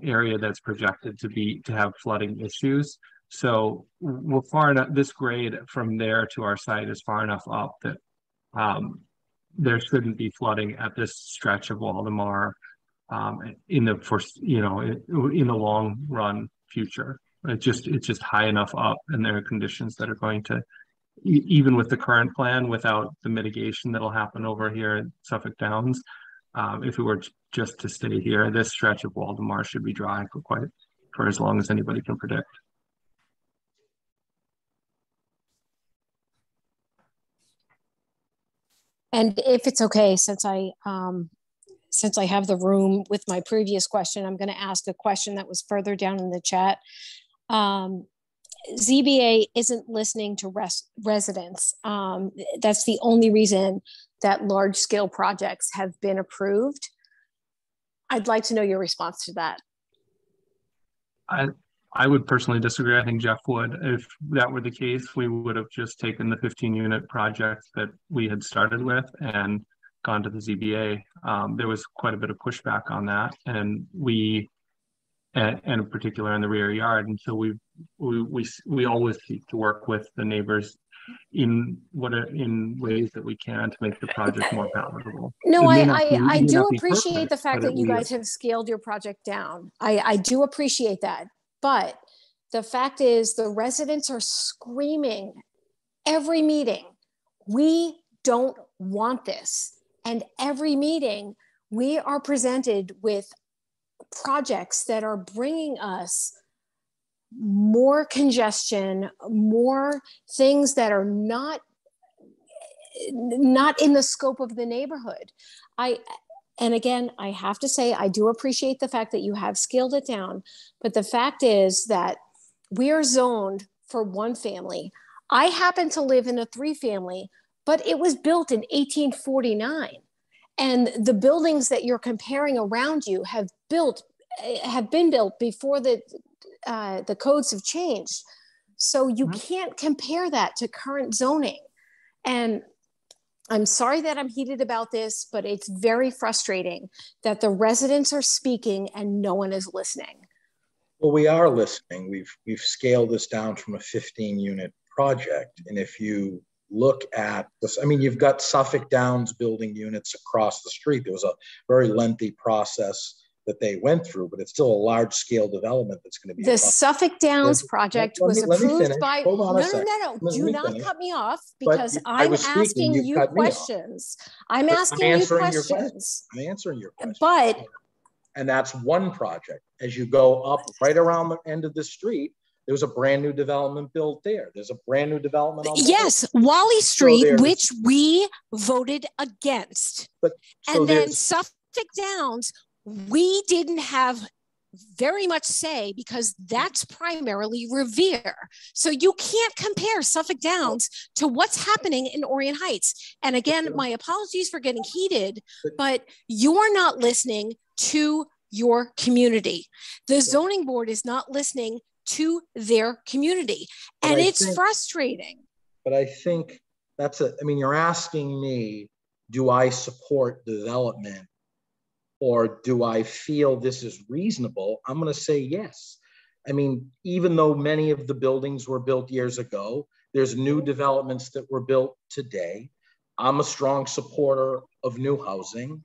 area that's projected to have flooding issues. So we're far enough, this grade from there to our site is far enough up that there shouldn't be flooding at this stretch of Waldemar in the long run future. It's just high enough up, and there are conditions that are going to, even with the current plan, without the mitigation that'll happen over here at Suffolk Downs, if it were just to stay here, this stretch of Waldemar should be dry for as long as anybody can predict. And if it's okay, since I have the room with my previous question, I'm going to ask a question that was further down in the chat. ZBA isn't listening to residents. That's the only reason that large scale projects have been approved. I'd like to know your response to that. I would personally disagree. I think Jeff would. If that were the case, we would have just taken the 15-unit project that we had started with and gone to the ZBA. There was quite a bit of pushback on that, and in particular in the rear yard. And so we always seek to work with the neighbors in ways that we can to make the project more palatable. No, I do appreciate the fact that you guys have scaled your project down. I do appreciate that. But the fact is, the residents are screaming every meeting, we don't want this. And every meeting, we are presented with projects that are bringing us more congestion, more things that are not in the scope of the neighborhood. And again, I have to say, I do appreciate the fact that you have scaled it down, but the fact is that we are zoned for one family. I happen to live in a 3-family, but it was built in 1849. And the buildings that you're comparing around you have been built before the codes have changed. So you can't compare that to current zoning. And I'm sorry that I'm heated about this, but it's very frustrating that the residents are speaking and no one is listening. Well, we are listening. We've scaled this down from a 15-unit project. And if you look at this, I mean, you've got Suffolk Downs building units across the street. There was a very lengthy process that they went through, but it's still a large scale development that's going to be. The Suffolk Downs project was approved by, no, do not cut me off, because I'm asking you questions. I'm asking you questions. I'm answering your question. But, and that's one project. As you go up right around the end of the street, there's a brand new development built there. There's a brand new development on yes, Wally Street, so which we voted against. But and then Suffolk Downs, we didn't have very much say, because that's primarily Revere. So you can't compare Suffolk Downs to what's happening in Orient Heights. And again, my apologies for getting heated, but you're not listening to your community. The zoning board is not listening to their community. And it's frustrating. But I think that's I mean, you're asking me, do I support development, or do I feel this is reasonable? I'm going to say yes. I mean, even though many of the buildings were built years ago, there's new developments that were built today. I'm a strong supporter of new housing.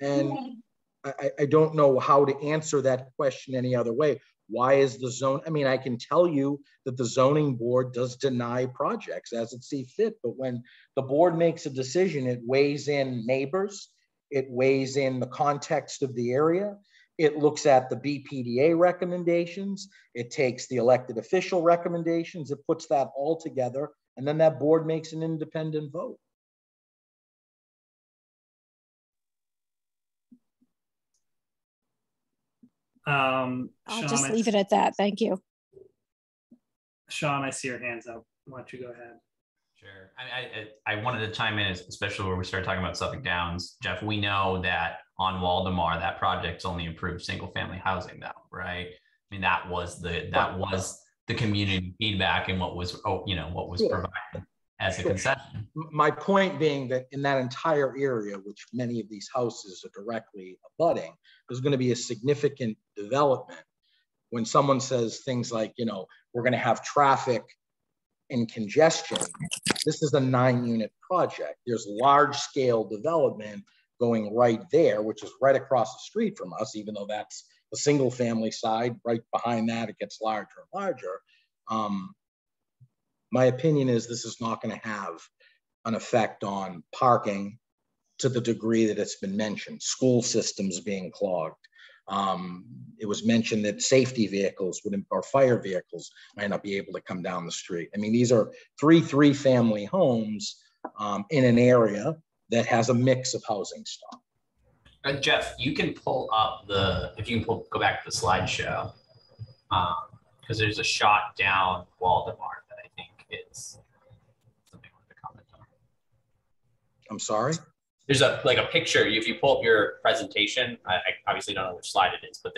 And I don't know how to answer that question any other way. Why is the zone? I mean, I can tell you that the zoning board does deny projects as it sees fit, but when the board makes a decision, it weighs in neighbors, it weighs in the context of the area. It looks at the BPDA recommendations. It takes the elected official recommendations. It puts that all together. And then that board makes an independent vote. I'll Sean, just leave it at that. Thank you. Sean, I see your hands up. Why don't you go ahead? Sure. I wanted to chime in, especially where we started talking about Suffolk Downs. Jeff, we know that on Waldemar, that project's only improved single family housing though, right? I mean, that was the community feedback and what was, what was provided as a concession. My point being that in that entire area, which many of these houses are directly abutting, there's going to be a significant development. When someone says things like, we're going to have traffic and congestion, this is a 9-unit project. There's large scale development going right there, which is right across the street from us, even though that's the single family side. Right behind that, it gets larger and larger. My opinion is this is not going to have an effect on parking to the degree that it's been mentioned. School systems being clogged. It was mentioned that safety vehicles or fire vehicles might not be able to come down the street. I mean, these are three family homes in an area that has a mix of housing stock. Jeff, you can pull up go back to the slideshow, because there's a shot down Waldemar that I think is something I wanted to comment on. I'm sorry? There's a picture. If you pull up your presentation, I obviously don't know which slide it is, but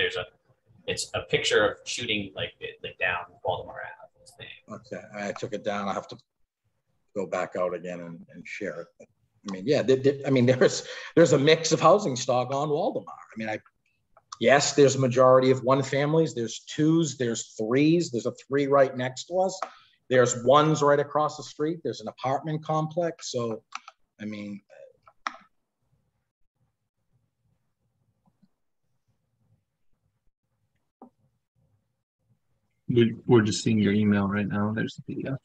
it's a picture of shooting like down Waldemar Ave. Okay, I took it down. I have to go back out again and share it. I mean, yeah, there's a mix of housing stock on Waldemar. I mean, yes, there's a majority of one families. There's twos. There's threes. There's a 3 right next to us. There's 1s right across the street. There's an apartment complex. So, I mean. We're just seeing your email right now. There's the PDF.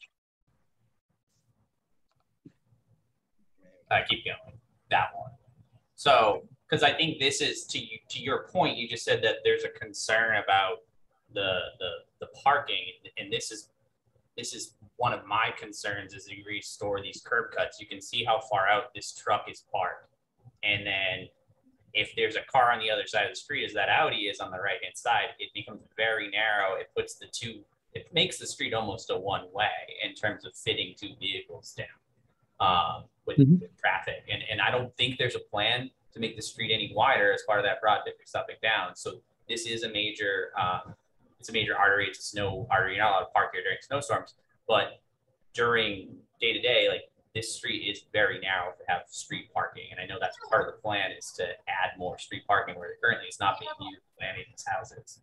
Keep going. That one. So, because I think this is to your point, you just said that there's a concern about the parking, and this is one of my concerns as you restore these curb cuts. You can see how far out this truck is parked, and then if there's a car on the other side of the street, as that Audi is on the right hand side, it becomes very narrow. It makes the street almost a one-way in terms of fitting 2 vehicles down with traffic. And I don't think there's a plan to make the street any wider as part of that project or Suffolk Downs. So this is a major, it's a major artery. It's a snow artery. You're not allowed to park here during snowstorms, but during day-to-day, this street is very narrow to have street parking. And I know that's part of the plan is to add more street parking where currently it's not being used by any of these houses.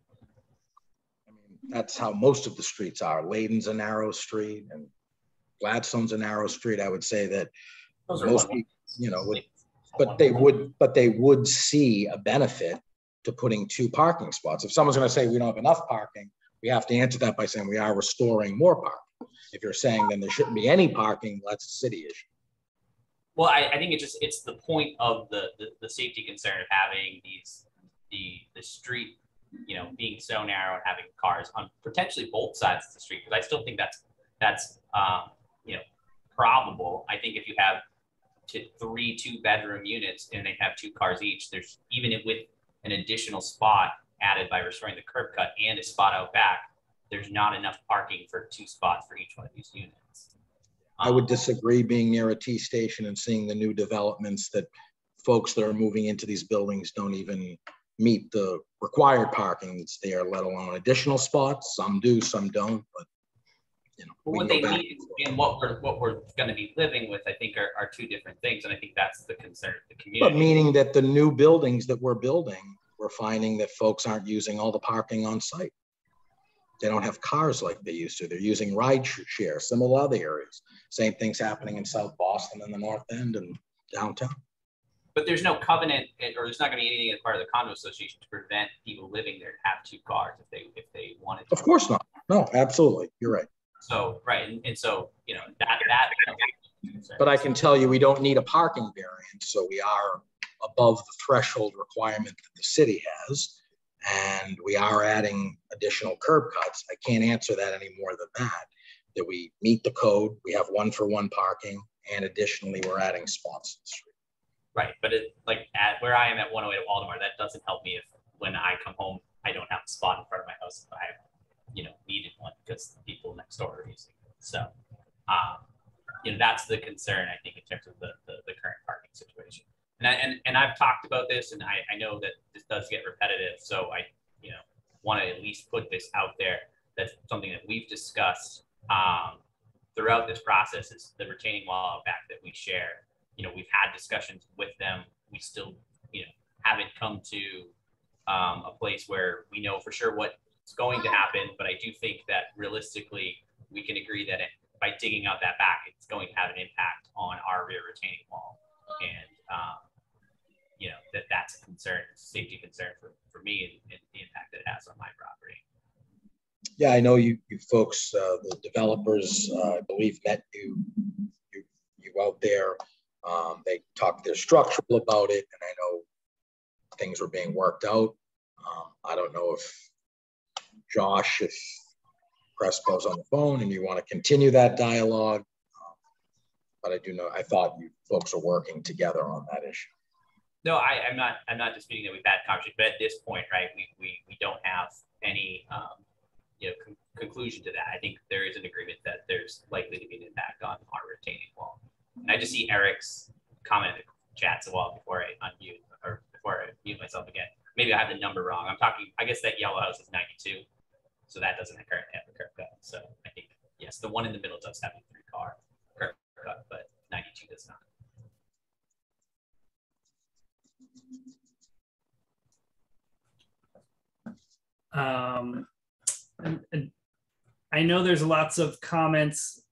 I mean, that's how most of the streets are. Layden's a narrow street and Gladstone's a narrow street. I would say that most people, but they would see a benefit to putting 2 parking spots. If someone's going to say we don't have enough parking, we have to answer that by saying we are restoring more parking. If you're saying then there shouldn't be any parking, well, that's a city issue. Well, I think it's the point of the safety concern of having the street, you know, being so narrow and having cars on potentially both sides of the street. Because I still think that's you know, probable. I think if you have 3 2-bedroom units and they have 2 cars each, there's even with an additional spot added by restoring the curb cut and a spot out back, there's not enough parking for 2 spots for each one of these units. I would disagree, being near a T station and seeing the new developments, that folks that are moving into these buildings don't even meet the required parking that's there, let alone additional spots. Some do, some don't, but you know. But what they need and what we're going to be living with, I think, are 2 different things, and I think that's the concern of the community. But meaning that the new buildings that we're building, we're finding that folks aren't using all the parking on site. They don't have cars like they used to. They're using ride share, similar to other areas. Same thing's happening in South Boston and the North End and downtown. But there's no covenant, or there's not going to be anything as part of the condo association to prevent people living there to have 2 cars if they wanted to. Of course not. No, absolutely. You're right. So, right. And so, you know, that. But I can tell you, we don't need a parking variance. So we are above the threshold requirement that the city has. And we are adding additional curb cuts. I can't answer that any more than that we meet the code. We have 1-for-1 parking. And additionally, we're adding spots to the street. Right. But like at where I am at 108 of Waldemar, that doesn't help me if when I come home, I don't have a spot in front of my house if I, you know, needed one because the people next door are using it. So, you know, that's the concern, I think, in terms of the current parking situation. And I've talked about this, and I know that this does get repetitive. So I, you know, want to at least put this out there. That's something that we've discussed throughout this process, is the retaining wall out back that we share. You know, we've had discussions with them. We still, you know, haven't come to a place where we know for sure what's going to happen. But I do think that realistically, we can agree that by digging out that back, it's going to have an impact on our rear retaining wall. And, you know, that's a concern, it's a safety concern for me and the impact that it has on my property. Yeah, I know you folks, the developers, I believe, met you out there. They talked, they're structural about it, and I know things were being worked out. I don't know if Josh, if Crespo's on the phone and you want to continue that dialogue, but I do know, I thought you folks are working together on that issue. No, I'm not disputing that we've had conversation, but at this point, right, we don't have any you know, conclusion to that. I think there is an agreement that there's likely to be an impact on our retaining wall. And I just see Eric's comment in the chat a while before I unmute, or before I mute myself again. Maybe I have the number wrong. I'm talking, I guess that yellow house is 92. So that doesn't currently have a curb cut. So I think, yes, the one in the middle does have a 3-car curb cut, but 92 does not. And I know there's lots of comments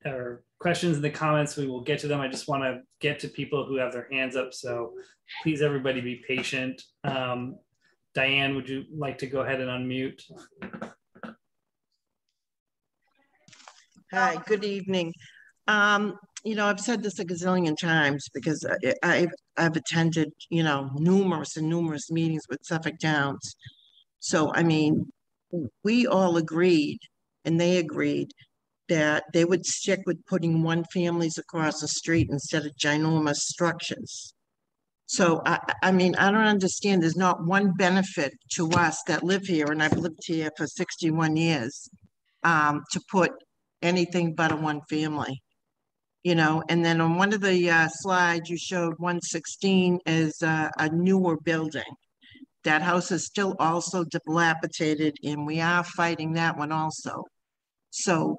or questions in the comments. We will get to them. I just want to get to people who have their hands up. So please, everybody, be patient. Diane, would you like to go ahead and unmute? Hi, good evening. You know, I've said this a gazillion times because I've attended, you know, numerous meetings with Suffolk Downs. So, I mean, we all agreed, and they agreed, that they would stick with putting 1 families across the street instead of ginormous structures. So, I mean, I don't understand. There's not one benefit to us that live here, and I've lived here for 61 years, to put anything but a 1 family. You know, and then on one of the slides, you showed 116 as a newer building. That house is still also dilapidated, and we are fighting that one also. So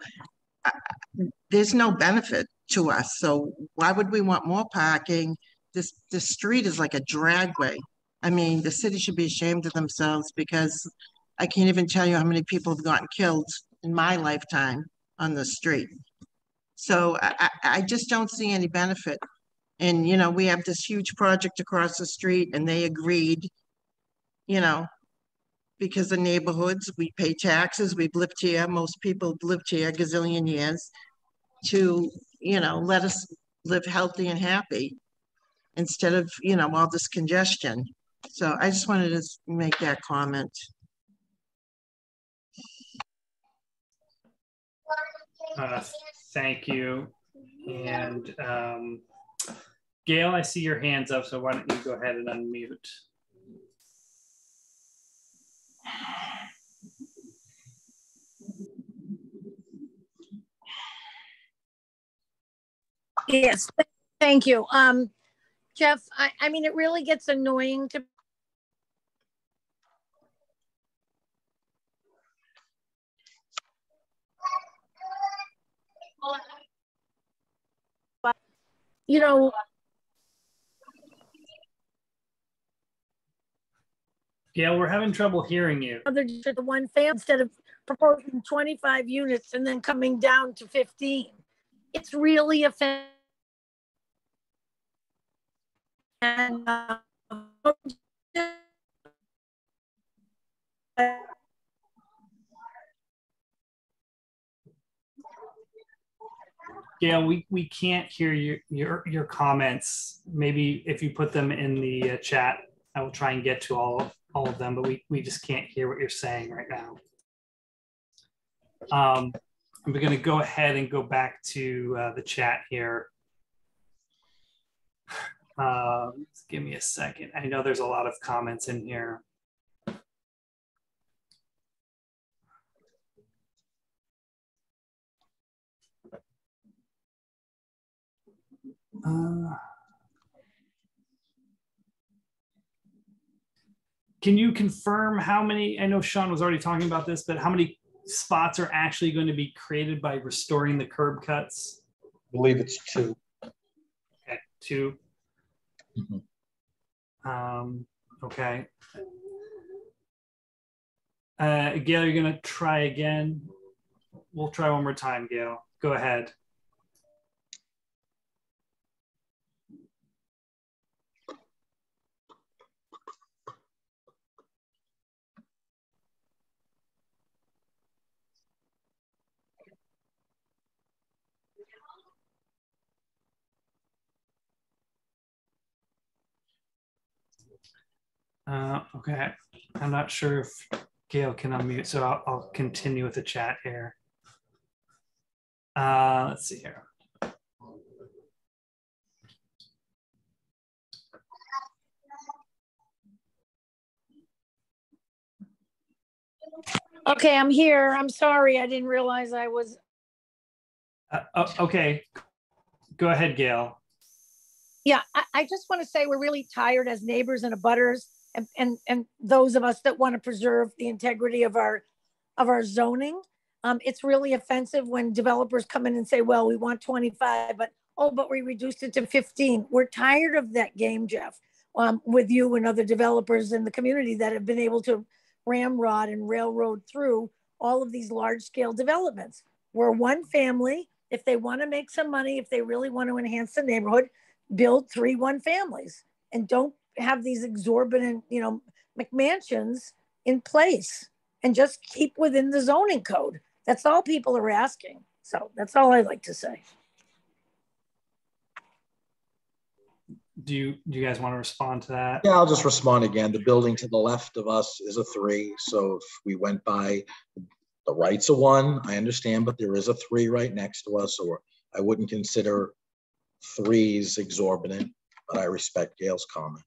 there's no benefit to us. So why would we want more parking? This street is like a dragway. I mean, the city should be ashamed of themselves, because I can't even tell you how many people have gotten killed in my lifetime on the street. So I just don't see any benefit. And, you know, we have this huge project across the street, and they agreed you know, because the neighborhoods, we pay taxes, we've lived here, most people have lived here a gazillion years, to, you know, let us live healthy and happy instead of, you know, all this congestion. So I just wanted to make that comment. Thank you. And Gail, I see your hands up, so why don't you go ahead and unmute? Yes, thank you. Jeff, I mean, it really gets annoying to you know, Gail, we're having trouble hearing you. other to the one family instead of proposing 25 units and then coming down to 15. It's really offensive. And Gail, we can't hear your comments. Maybe if you put them in the chat, I will try and get to all of them, but we just can't hear what you're saying right now. I'm going to go ahead and go back to the chat here. Give me a second. I know there's a lot of comments in here. Can you confirm how many, I know Sean was already talking about this, but how many spots are actually going to be created by restoring the curb cuts? I believe it's 2. Okay, 2. Okay. Gail, you're going to try again. We'll try one more time, Gail. Go ahead. Okay, I'm not sure if Gail can unmute, so I'll continue with the chat here. Let's see here. okay, I'm here. I'm sorry. I didn't realize I was. Okay, go ahead, Gail. Yeah, I just want to say we're really tired as neighbors and abutters and those of us that want to preserve the integrity of our zoning. It's really offensive when developers come in and say, well, we want 25, but we reduced it to 15. We're tired of that game, Jeff, with you and other developers in the community that have been able to ramrod and railroad through all of these large scale developments. We're one family. If they want to make some money, if they really want to enhance the neighborhood, build 3 one families and don't have these exorbitant, you know, McMansions in place, and just keep within the zoning code. That's all people are asking. So that's all I like to say. Do you guys want to respond to that? Yeah, I'll just respond again. The building to the left of us is a 3. So if we went by, the right's a 1, I understand, but there is a 3 right next to us, or I wouldn't consider 3s exorbitant, but I respect Gail's comment.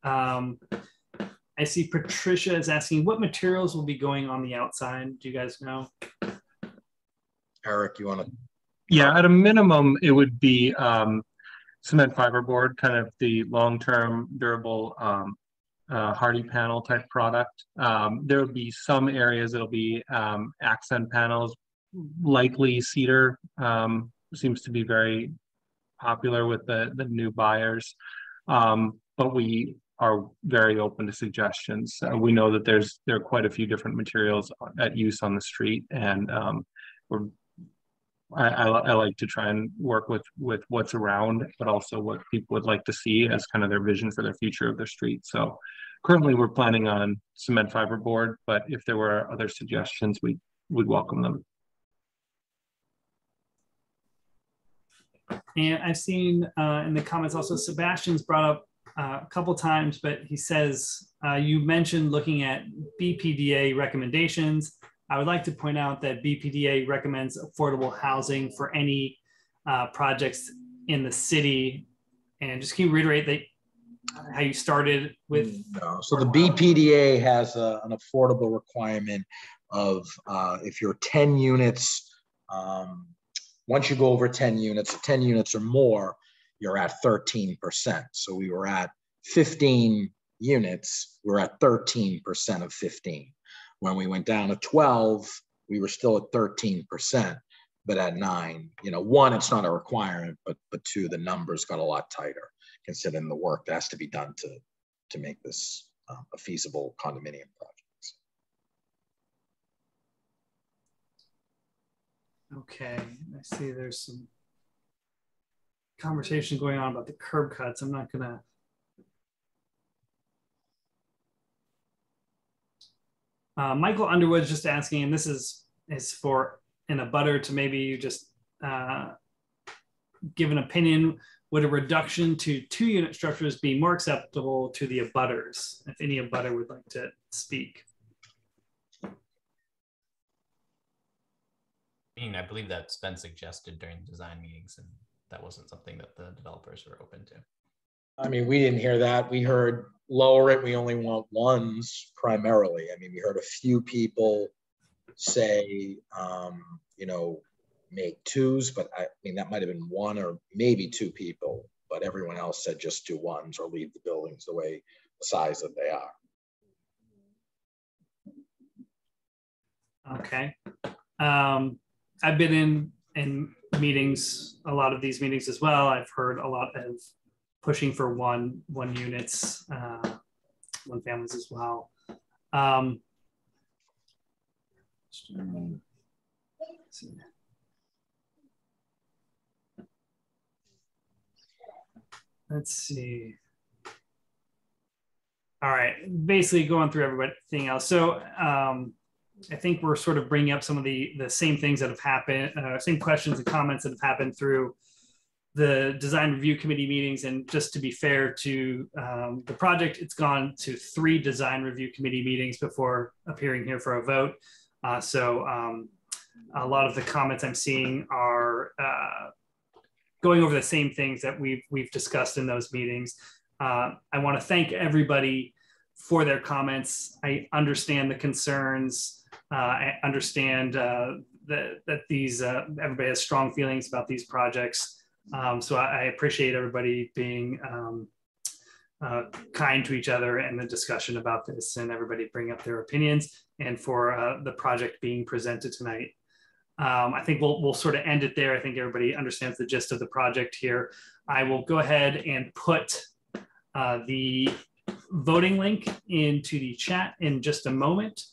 I see Patricia is asking what materials will be going on the outside. Do you guys know? Eric, you want to? Yeah, at a minimum, it would be cement fiberboard, kind of the long-term durable hardy panel type product. There will be some areas that'll be accent panels, likely cedar. Seems to be very popular with the new buyers, but we are very open to suggestions. We know that there are quite a few different materials at use on the street, and we're I like to try and work with what's around, but also what people would like to see as kind of their vision for the future of their street. So currently we're planning on cement fiberboard, but if there were other suggestions, we'd welcome them. And I've seen in the comments also, Sebastian's brought up a couple times, but he says, you mentioned looking at BPDA recommendations. I would like to point out that BPDA recommends affordable housing for any projects in the city. And just can you reiterate that how you started with? No. So the BPDA has an affordable requirement of if you're 10 units, once you go over 10 units or more, you're at 13%. So we were at 15 units, we're at 13% of 15. When we went down to 12, we were still at 13%, but at 9, you know, 1, it's not a requirement, but 2, the numbers got a lot tighter considering the work that has to be done to make this a feasible condominium project. Okay, I see there's some conversation going on about the curb cuts. I'm not gonna. Michael Underwood's just asking, and this is for an abutter to maybe just give an opinion. Would a reduction to 2-unit structures be more acceptable to the abutters? If any abutter would like to speak. I mean, I believe that's been suggested during design meetings, and that wasn't something that the developers were open to. I mean, we didn't hear that. We heard lower it. We only want 1s primarily. I mean, we heard a few people say, you know, make 2s, but I mean, that might've been 1 or maybe 2 people, but everyone else said just do 1s or leave the buildings the way, the size that they are. Okay. I've been in meetings, a lot of these meetings as well. I've heard a lot of pushing for one units, 1 families as well. Let's see. All right, basically going through everything else. So I think we're sort of bringing up some of the same things that have happened, same questions and comments that have happened through the design review committee meetings. And just to be fair to the project, it's gone to 3 design review committee meetings before appearing here for a vote. So a lot of the comments I'm seeing are going over the same things that we've discussed in those meetings. I want to thank everybody for their comments. I understand the concerns. I understand that these everybody has strong feelings about these projects. So I appreciate everybody being kind to each other and the discussion about this, and everybody bring up their opinions, and for the project being presented tonight. I think we'll sort of end it there. I think everybody understands the gist of the project here. I will go ahead and put the voting link into the chat in just a moment.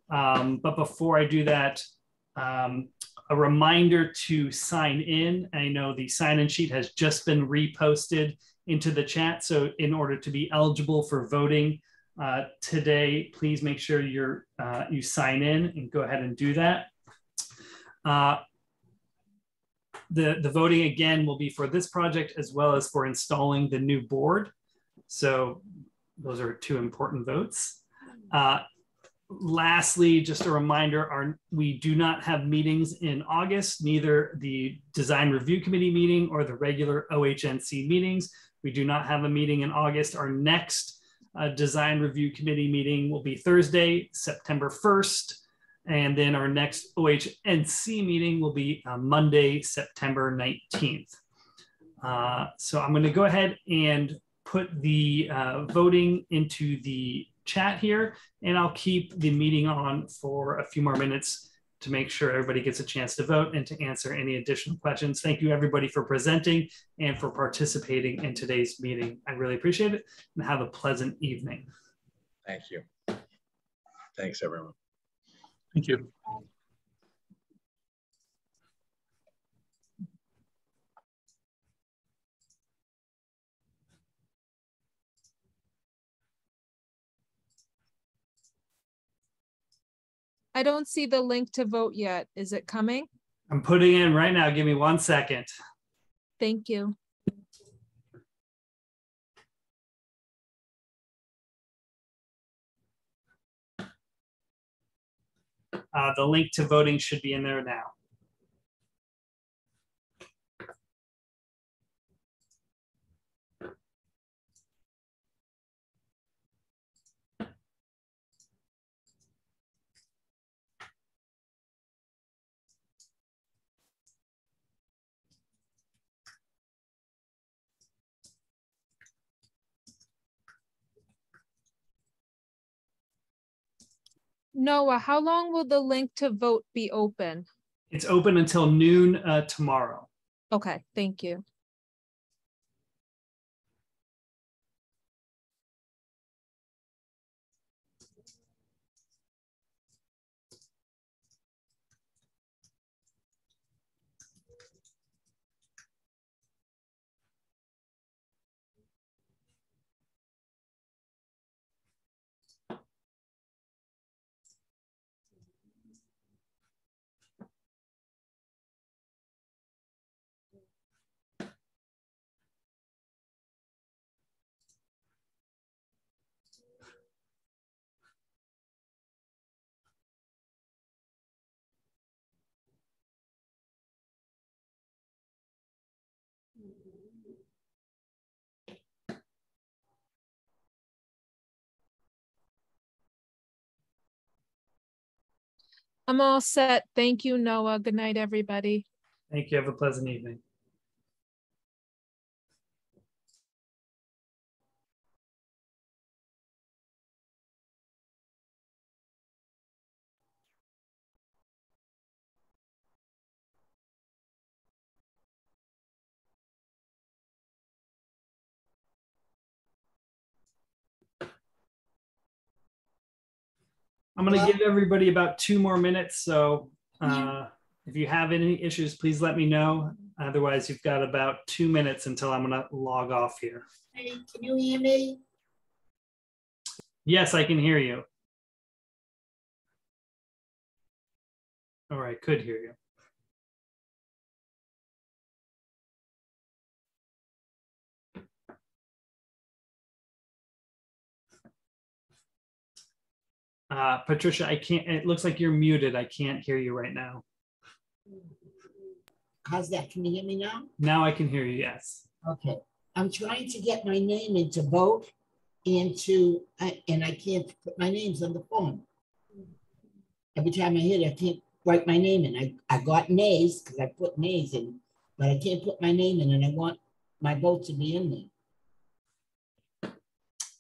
But before I do that, a reminder to sign in. I know the sign-in sheet has just been reposted into the chat. So in order to be eligible for voting today, please make sure you sign in and go ahead and do that. The voting again will be for this project as well as for installing the new board. So those are 2 important votes. Lastly, just a reminder, we do not have meetings in August, neither the design review committee meeting or the regular OHNC meetings. We do not have a meeting in August. Our next design review committee meeting will be Thursday, September 1st. And then our next OHNC meeting will be Monday, September 19th. So I'm going to go ahead and put the voting into the chat here, and I'll keep the meeting on for a few more minutes to make sure everybody gets a chance to vote and to answer any additional questions. Thank you everybody for presenting and for participating in today's meeting. I really appreciate it, and have a pleasant evening. Thank you. Thanks everyone. Thank you. I don't see the link to vote yet. Is it coming? I'm putting it in right now. Give me 1 second. Thank you. The link to voting should be in there now. Noah, how long will the link to vote be open? It's open until noon tomorrow. Okay, thank you. I'm all set. Thank you, Noah. Good night, everybody. Thank you. Have a pleasant evening. I'm going to give everybody about 2 more minutes. So if you have any issues, please let me know. Otherwise, you've got about 2 minutes until I'm going to log off here. Hey, can you hear me? Yes, I can hear you. All right, could hear you. Patricia, I can't, it looks like you're muted. I can't hear you right now. How's that? Can you hear me now? Now I can hear you, yes. Okay. I'm trying to get my name in to vote and I can't put my names on the phone. Every time I hit it, I can't write my name in. I got nays because I put nays in, but I can't put my name in and I want my vote to be in there.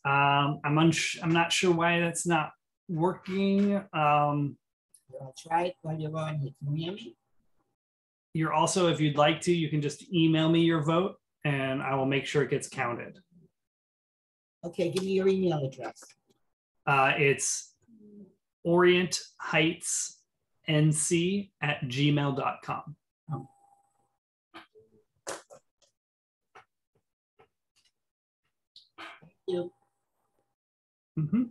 I'm not sure why that's not working. I'll try it while you're on here. Can you hear me? You're also, if you'd like to, you can just email me your vote and I will make sure it gets counted. Okay, give me your email address. It's orientheightsnc@gmail.com. Oh. Thank you. Mm-hmm.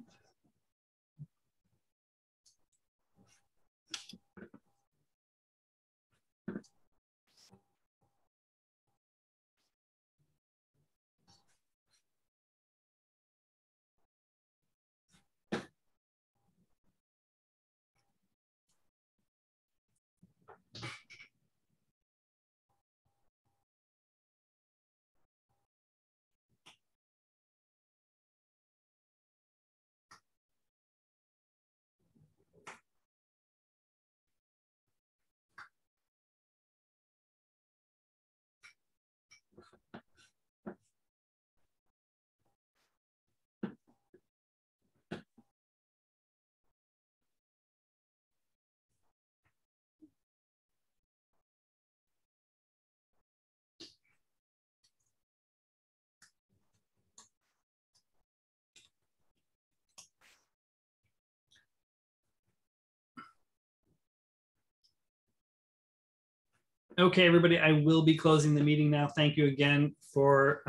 Okay, everybody, I will be closing the meeting now. Thank you again for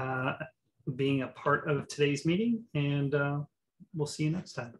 being a part of today's meeting, and we'll see you next time.